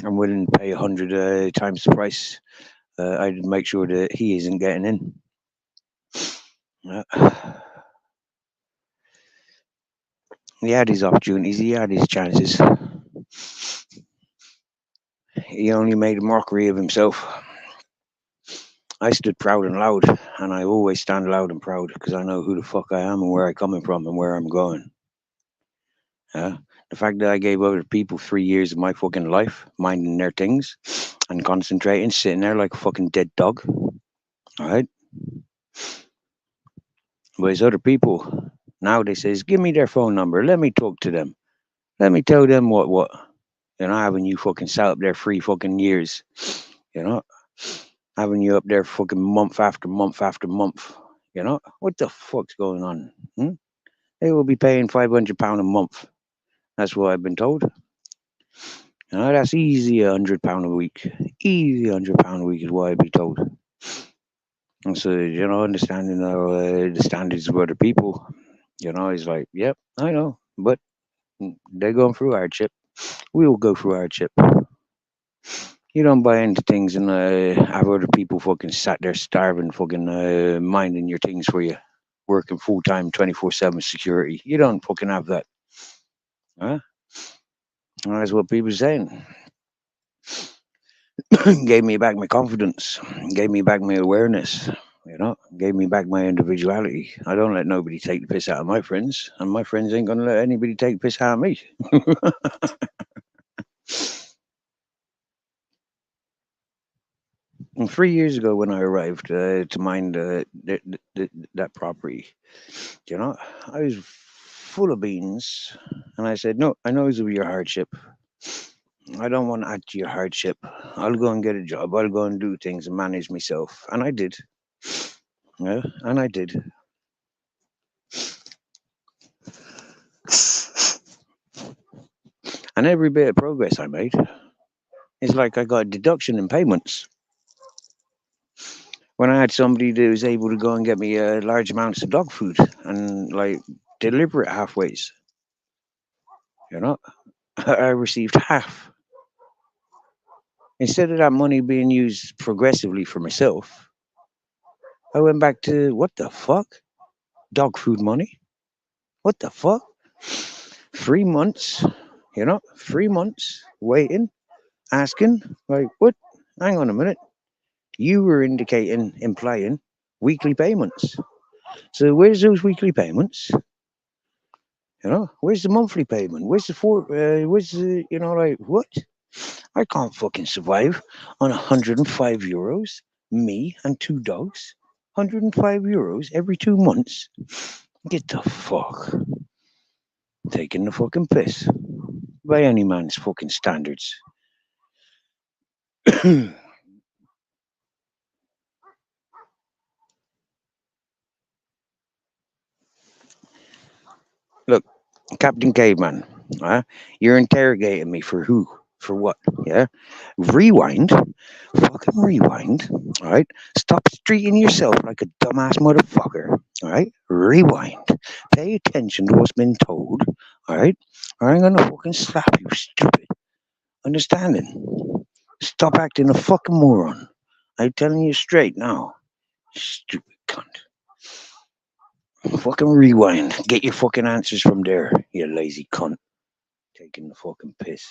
I'm willing to pay 100 times the price. I'd make sure that he isn't getting in. He had his opportunities, he had his chances. He only made a mockery of himself. I stood proud and loud, and I always stand loud and proud because I know who the fuck I am and where I'm coming from and where I'm going. Yeah? The fact that I gave other people 3 years of my fucking life, minding their things and concentrating, sitting there like a fucking dead dog. All right? But it's other people. Now they says, give me their phone number. Let me talk to them. Let me tell them what. You know, having you fucking sat up there 3 fucking years. You know? Having you up there fucking month after month after month. You know? What the fuck's going on? Hmm? They will be paying £500 a month. That's what I've been told. That's easy £100 a week. Easy £100 a week is what I'd be told. And so, understanding the standards of other people, he's like, yep, I know, but they're going through hardship. We will go through hardship. You don't buy into things and have other people fucking sat there starving, fucking minding your things for you, working full time, 24/7 security. You don't fucking have that. Huh? That's what people saying. Gave me back my confidence, gave me back my awareness, gave me back my individuality. I don't let nobody take the piss out of my friends, and my friends ain't gonna let anybody take the piss out of me. And 3 years ago, when I arrived to mine that property, I was full of beans, and I said, "No, I know this will be your hardship. I don't want to add to your hardship. I'll go and get a job. I'll go and do things and manage myself." And I did. Yeah, and I did. And every bit of progress I made is like I got a deduction in payments. When I had somebody that was able to go and get me large amounts of dog food and like deliver it halfways, I received half. Instead of that money being used progressively for myself, I went back to what the fuck? Dog food money? What the fuck? 3 months, 3 months waiting, asking, like, what? Hang on a minute. You were implying weekly payments. So where's those weekly payments? Where's the monthly payment? Where's the, like, what? I can't fucking survive on €105, me and two dogs. €105 every 2 months. Get the fuck. Taking the fucking piss. By any man's fucking standards. Look, Captain Caveman, you're interrogating me for who? For what? Yeah? Rewind. Fucking rewind. All right? Stop treating yourself like a dumbass motherfucker. All right? Rewind. Pay attention to what's been told. All right? Or I'm gonna fucking slap you, stupid. Understanding? Stop acting a fucking moron. I'm telling you straight now. Stupid cunt. Fucking rewind. Get your fucking answers from there, you lazy cunt. Taking the fucking piss.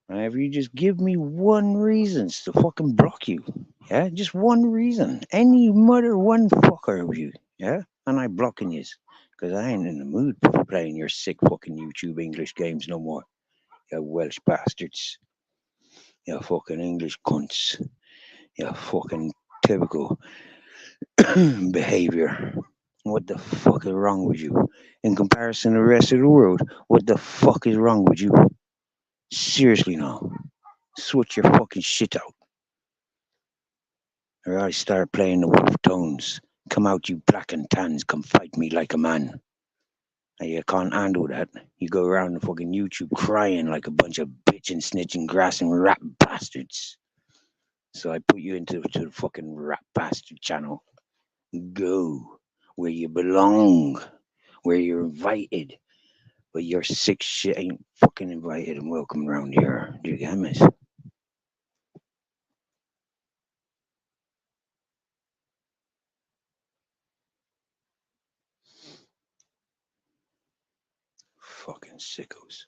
If you just give me one reason to fucking block you, yeah, just one reason, any mother one fucker of you, yeah, and I blocking you, because I ain't in the mood for playing your sick fucking YouTube English games no more, you Welsh bastards, you fucking English cunts, you fucking typical behavior. What the fuck is wrong with you? In comparison to the rest of the world, what the fuck is wrong with you? Seriously now. Switch your fucking shit out. Or I start playing the wolf tones. Come out, you black and tans, come fight me like a man. And you can't handle that. You go around the fucking YouTube crying like a bunch of bitching, snitching, grassing rat bastards. So I put you into the fucking rat bastard channel. Go where you belong, where you're invited. But your sick shit ain't fucking invited and welcome around here. Do you get me? Fucking sickos.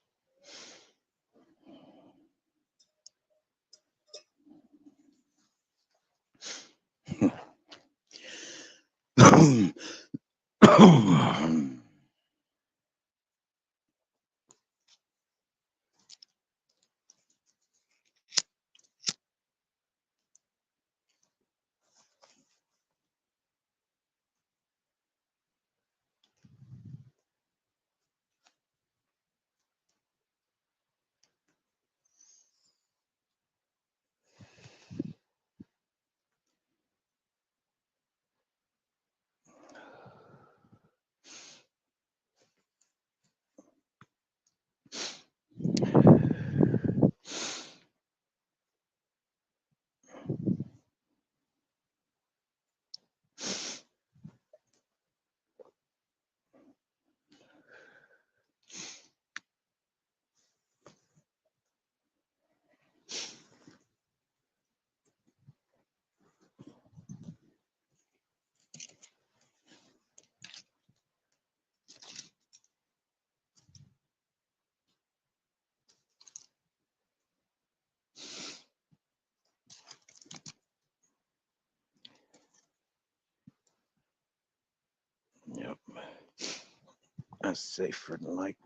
That's safer than like.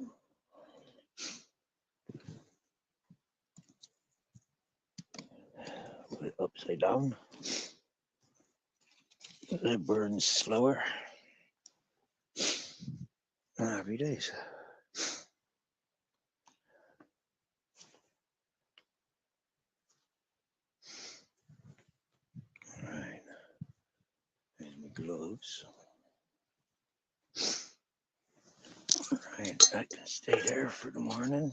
Put it upside down. It burns slower. Happy days. Right. There's my gloves. Right, that can stay there for the morning.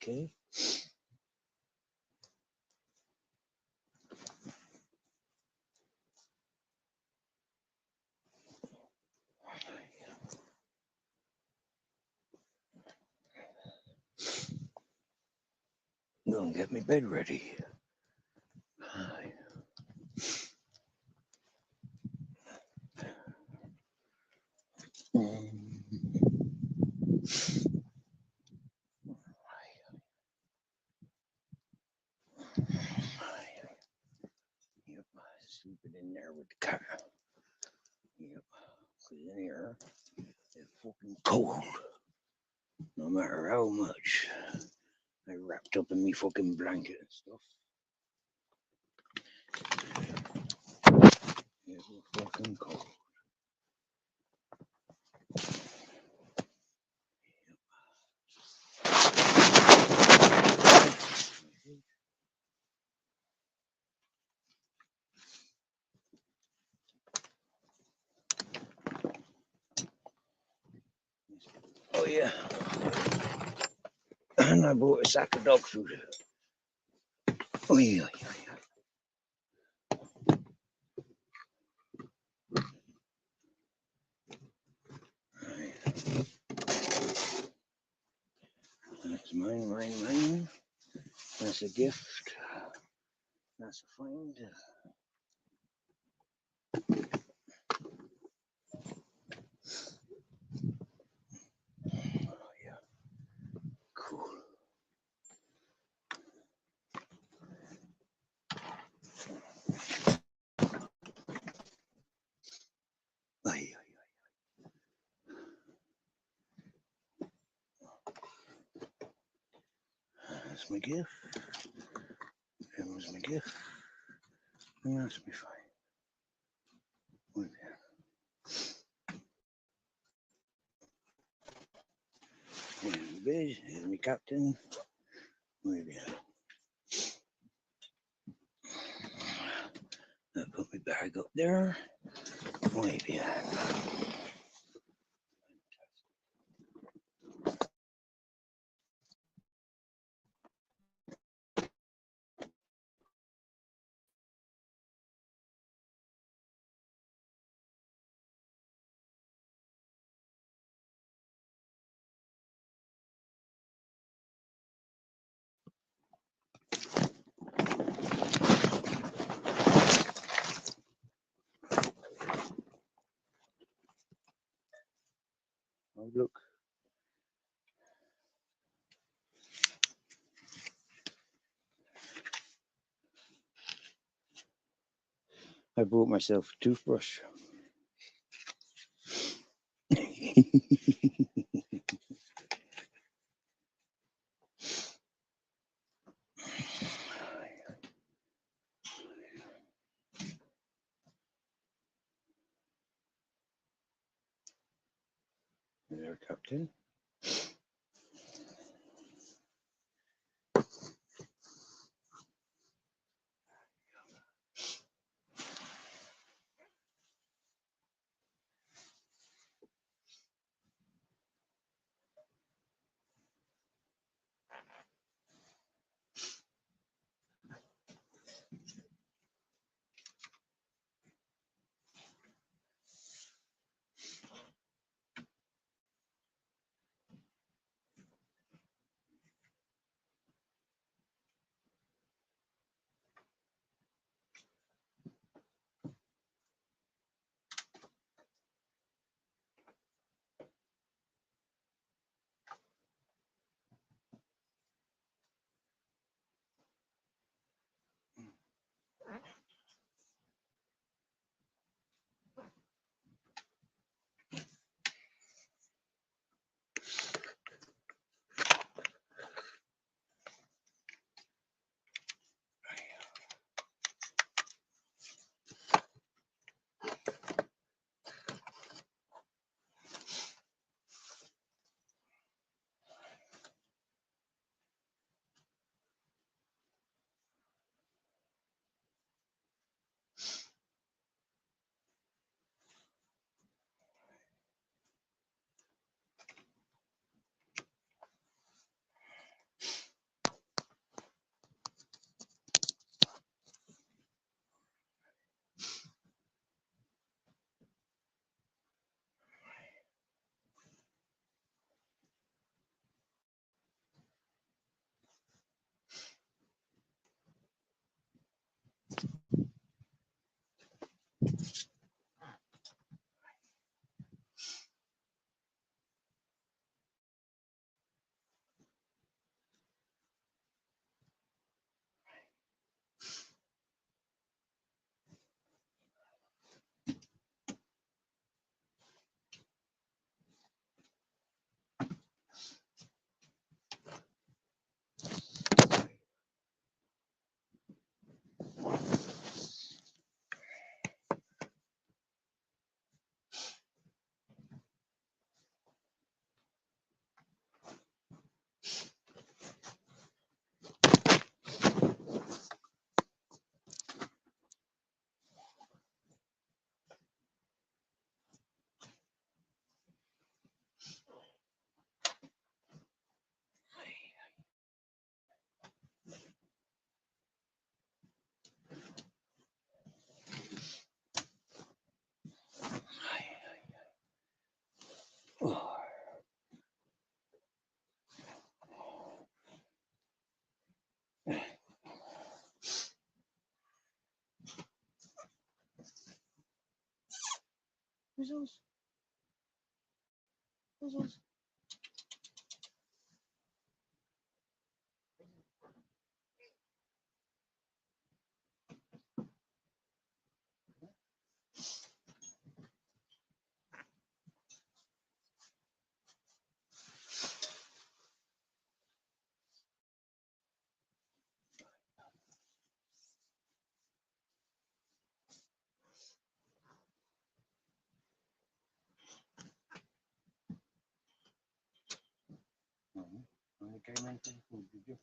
Okay. Go and get my bed ready. Hi. Yep, sleeping in there with the cat. Yep, because in here it's fucking cold. No matter how much I wrapped up in me fucking blanket and stuff. It's fucking cold. Oh yeah. And I bought a sack of dog food. Oh yeah. That's mine. That's a gift. That's a find. Oh yeah. Cool. Aye. That's my gift. That was my gift. And that's me fine. Muy bien. Here's my bed. Here's my captain. Muy bien. I put my bag up there. Muy bien. Oh, look. I bought myself a toothbrush. There, Captain. Whistles. Whistles. Only came into the food, did you?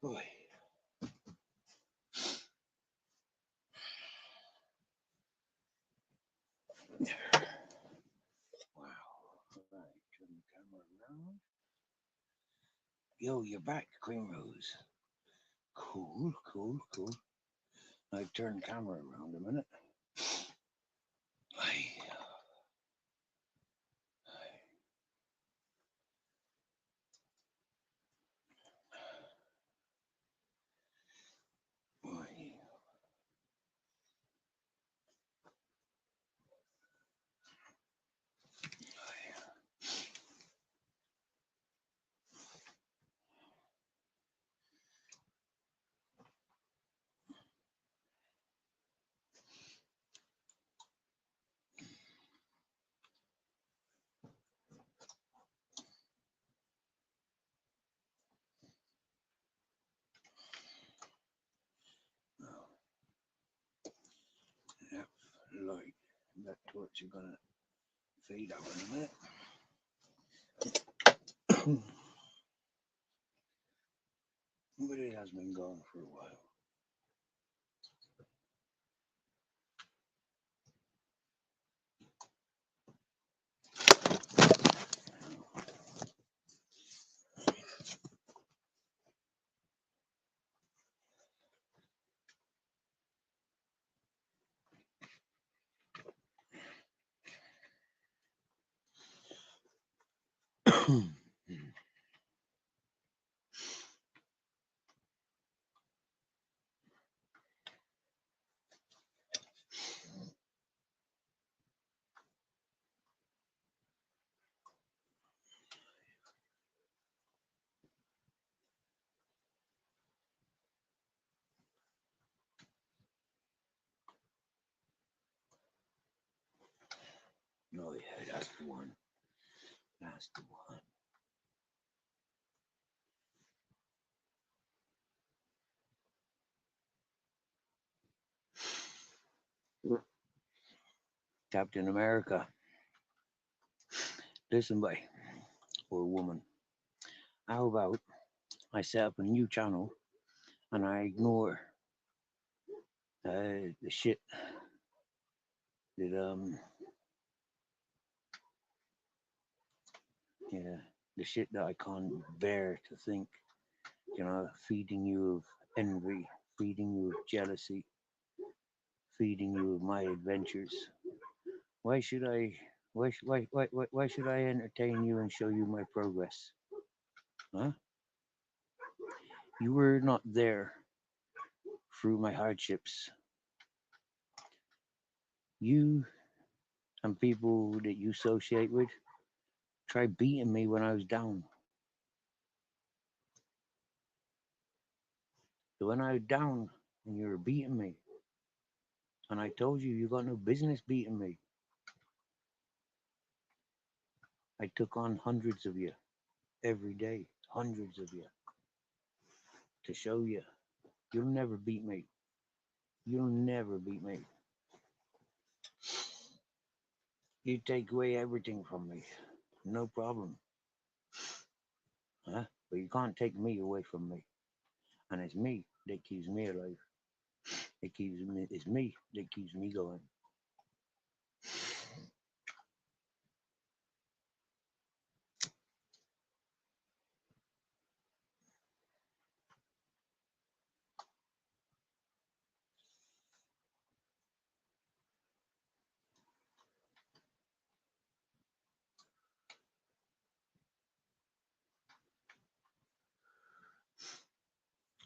Boy. Wow. Right, turn the camera around. Yo, you're back, Cream Rose. Cool, cool, cool. I turn the camera around a minute. Aye. Aye. Now, that light, that torch is gonna fade out in a minute. But it has been gone for a while. Oh yeah, that's the one. That's the one. Captain America. Listen, boy, or woman. How about I set up a new channel and I ignore the shit that yeah, the shit that I can't bear to think, feeding you of envy, feeding you of jealousy, feeding you of my adventures. Why should I? Why should I entertain you and show you my progress? Huh? You were not there through my hardships. You and people that you associate with tried beating me when I was down. So when I was down and you were beating me, and I told you you got no business beating me, I took on hundreds of you every day, hundreds of you, to show you you'll never beat me. You'll never beat me. You take away everything from me, no problem, huh? But you can't take me away from me, and it's me that keeps me alive. It's me that keeps me going.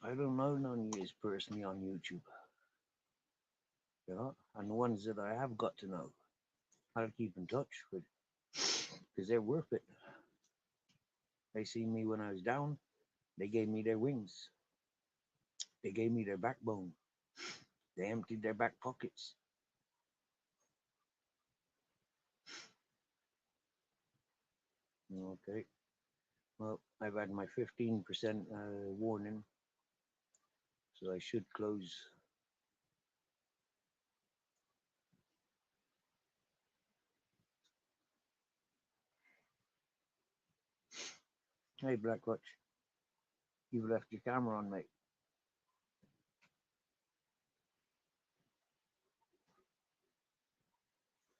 I don't know none of yous personally on YouTube, and the ones that I have got to know, I'll keep in touch with, because they're worth it. They seen me when I was down. They gave me their wings. They gave me their backbone. They emptied their back pockets. Okay. Well, I've had my 15% warning, so I should close. Hey, Blackwatch. You've left your camera on, mate.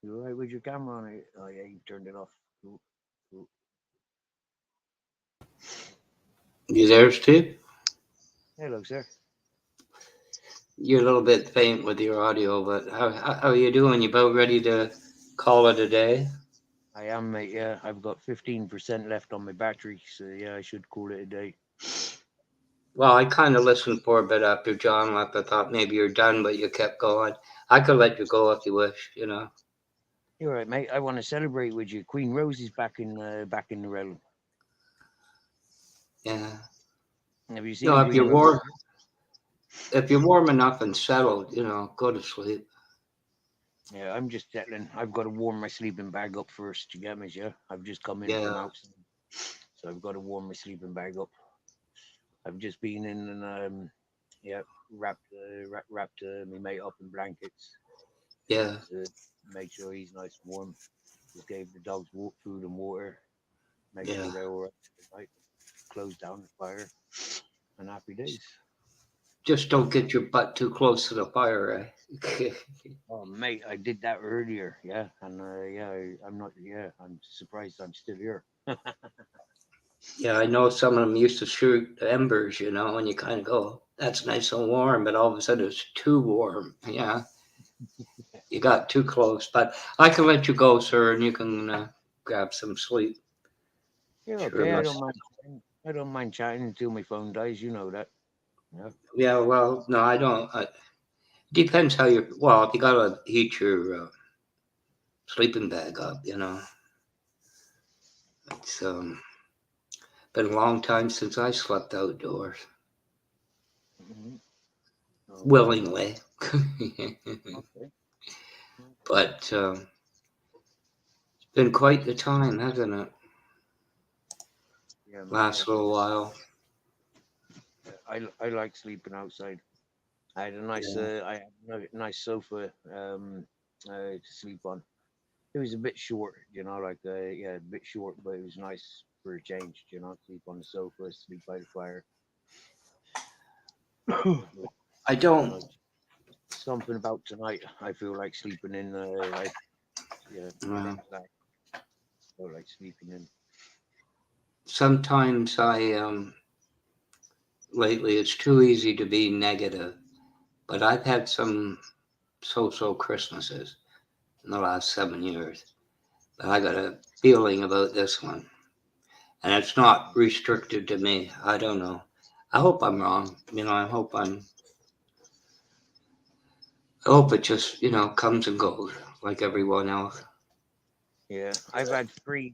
You all right with your camera on? Oh yeah, you turned it off. Cool. Cool. You there, Steve? Hello, sir. You're a little bit faint with your audio, but how are you doing? You about ready to call it a day? I am, mate. Yeah, I've got 15% left on my battery, so yeah, I should call it a day. Well, I kind of listened for a bit after John left. I thought maybe you're done, but you kept going. I could let you go if you wish, you know. You're right, mate. I want to celebrate with you. Queen Rose is back in the realm. Yeah. Have you You know, seen Queen Rose? if you're warm enough and settled, you know, go to sleep. Yeah, I'm just settling. I've got to warm my sleeping bag up first. You get me, yeah? I've just come in Yeah. from outside, so I've got to warm my sleeping bag up. I've just been in and yeah, wrapped my mate up in blankets. Yeah. To make sure he's nice and warm. Just gave the dogs food and water. Make Yeah. sure they're all right for the night. Close down the fire, and happy days. Just don't get your butt too close to the fire, eh? Oh, mate, I did that earlier. Yeah, and yeah, I'm not. Yeah, I'm surprised I'm still here. Yeah, I know some of them used to shoot embers, you know, and you kind of go, that's nice and warm, but all of a sudden it's too warm. Yeah, you got too close. But I can let you go, sir, and you can grab some sleep. Yeah, Sure okay. I must. don't mind. I don't mind chatting until my phone dies. You know that. Yeah. Yeah, well, no, I don't. Depends how you. Well, if you gotta heat your sleeping bag up, you know. It's been a long time since I slept outdoors Mm-hmm. Okay. willingly. Okay. But it's been quite the time, hasn't it? Yeah, mate. Last little while. I like sleeping outside. I had a nice Yeah. I had a nice sofa to sleep on. It was a bit short, you know, like yeah, a bit short, but it was nice for a change, you know, sleep on the sofa, sleep by the fire. I You don't. know, something about tonight. I feel like sleeping in. Yeah, Uh, like feel like sleeping in. sometimes lately it's too easy to be negative, but I've had some so-so Christmases in the last 7 years. But I got a feeling about this one, and it's not restricted to me. I don't know. I hope I'm wrong. You know, I hope it just, you know, comes and goes like everyone else. Yeah, I've had three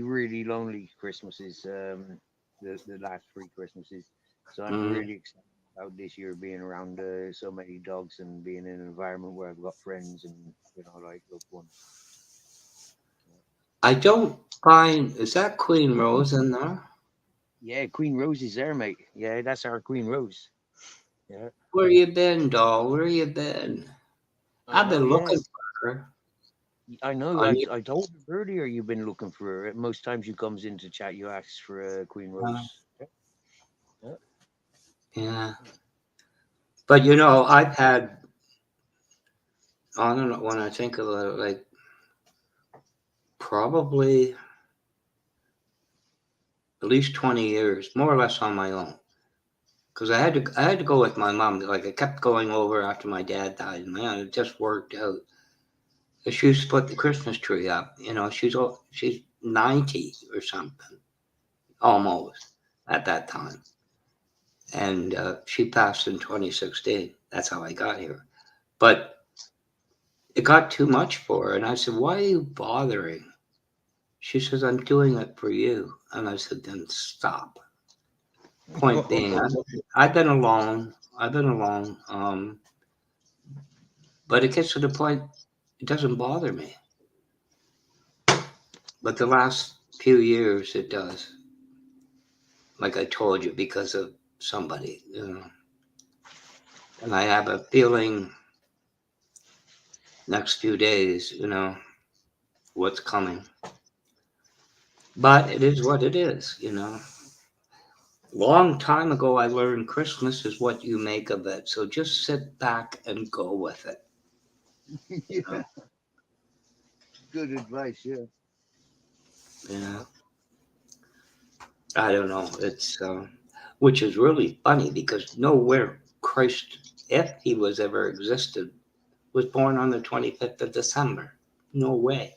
really lonely Christmases. The last three Christmases. So I'm Mm. really excited about this year being around so many dogs and being in an environment where I've got friends and like loved ones. I don't find, is that Queen Rose in there? Yeah, Queen Rose is there, mate. Yeah, that's our Queen Rose. Yeah, Where you been, doll? Where you been? I I've know. been Yeah, looking for her. I know. On you. I told you earlier you've been looking for her. Most times you comes into chat, you ask for Queen Rose. Yeah. Yeah. Yeah. But you know, I've had, I don't know, when I think of it, like probably at least 20 years, more or less on my own. Because I had to go with my mom. Like I kept going over after my dad died. Man, it just worked out. She used to put the Christmas tree up. You know, she's 90 or something, almost at that time. And she passed in 2016. That's how I got here. But it got too much for her. And I said, why are you bothering? She says, I'm doing it for you. And I said, then stop. Point being, I've been alone. I've been alone. But it gets to the point, it doesn't bother me. But the last few years, it does. Like I told you, because of somebody, you know. And I have a feeling next few days, you know, what's coming. But it is what it is, you know. Long time ago, I learned Christmas is what you make of it. So just sit back and go with it. Yeah. Good advice, yeah. Yeah. I don't know. It's which is really funny because nowhere Christ, if he was ever existed, was born on the 25th of December. No way.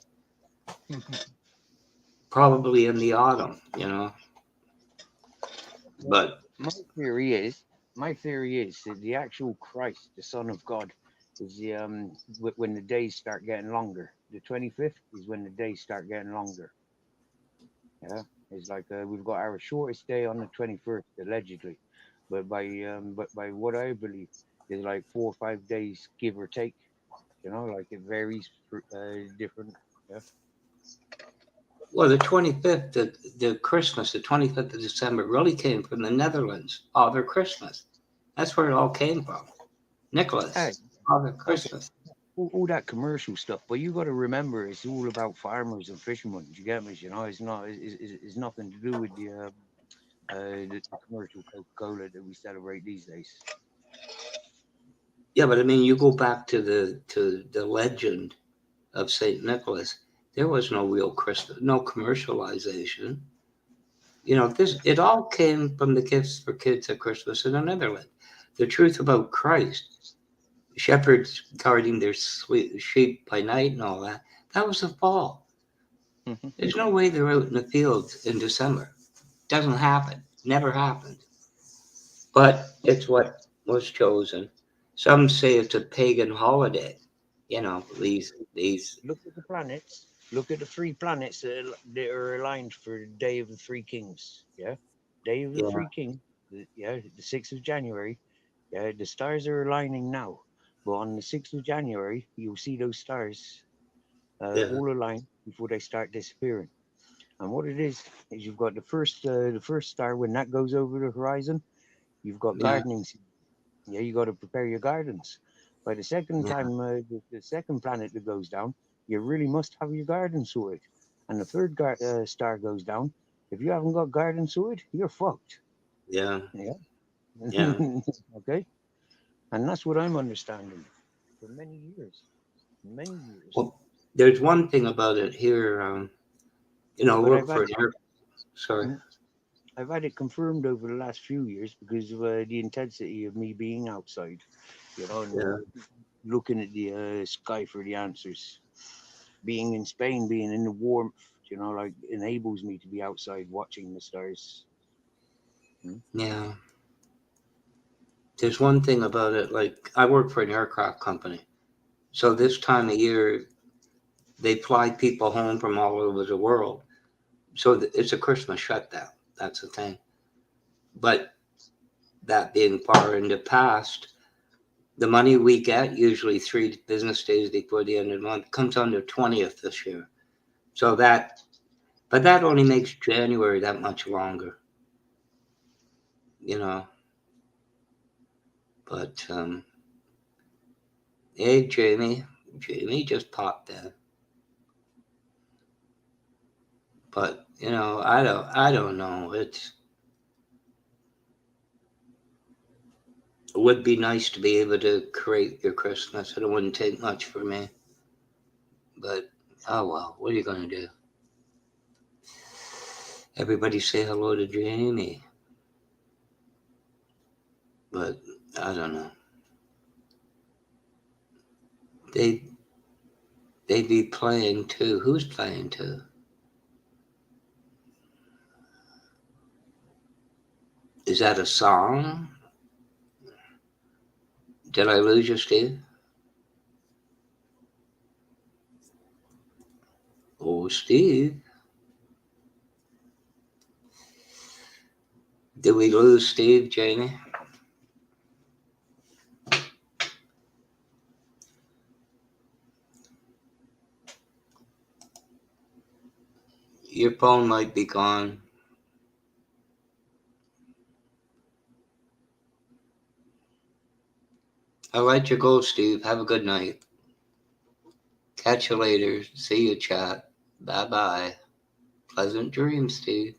Probably in the autumn, you know. Well, But my theory is that the actual Christ, the Son of God, is the when the days start getting longer. The 25th is when the days start getting longer. Yeah, it's like we've got our shortest day on the 21st allegedly, but by what I believe is like 4 or 5 days give or take. You know, like it varies for different. Yeah. well, the 25th, the Christmas, the 25th of December really came from the Netherlands, Father Christmas. That's where it all came from. Nicholas, Hey, Father okay. Christmas. All that commercial stuff, but you got to remember it's all about farmers and fishermen. You get me? You know, it's not. It's nothing to do with the commercial Coca-Cola that we celebrate these days. Yeah, but I mean, you go back to the legend of Saint Nicholas. There was no real Christmas, no commercialization. You know, this it all came from the gifts for kids at Christmas in the Netherlands. The truth about Christ, shepherds guarding their sheep by night and all that, that was the fall. There's no way they're out in the fields in December. Doesn't happen. Never happened. But it's what was chosen. Some say it's a pagan holiday. You know, these Look at the planets. Look at the three planets that are aligned for the Day of the Three Kings. Yeah, Day of the yeah, Three Kings. Yeah, the 6th of January. Yeah, the stars are aligning now, but on the 6th of January, you'll see those stars yeah, all align before they start disappearing. And what it is you've got the first star when that goes over the horizon. You've got yeah, gardening season. Yeah, you got to prepare your gardens. By the second yeah, time, the second planet that goes down, you really must have your garden sorted. And the third star goes down. If you haven't got garden sorted, you're fucked. yeah, Yeah. yeah. Okay. And that's what I'm understanding for many years. Many years. Well, there's one thing about it here. You know, But work for an air. Sorry. mm, I've had it confirmed over the last few years because of the intensity of me being outside, you know, and Yeah, looking at the sky for the answers. Being in Spain, being in the warmth, you know, like enables me to be outside watching the stars. Mm. yeah. There's one thing about it. Like I work for an aircraft company, so this time of year they fly people home from all over the world. So it's a Christmas shutdown. That's the thing. But that being far in the past, the money we get, usually 3 business days before the end of the month, comes on the 20th this year. So but that only makes January that much longer, you know. But hey, Jamie just popped in. But you know, I don't know. It would be nice to be able to create your Christmas. It wouldn't take much for me. But oh well, what are you gonna do? Everybody say hello to Jamie. But I don't know. They they be playing too. Who's playing too? Is that a song? Did I lose you, Steve? Oh, Steve. Did we lose Steve, Jamie? Your phone might be gone. I'll let you go, Steve. Have a good night. Catch you later. See you, chat. Bye bye. Pleasant dreams, Steve.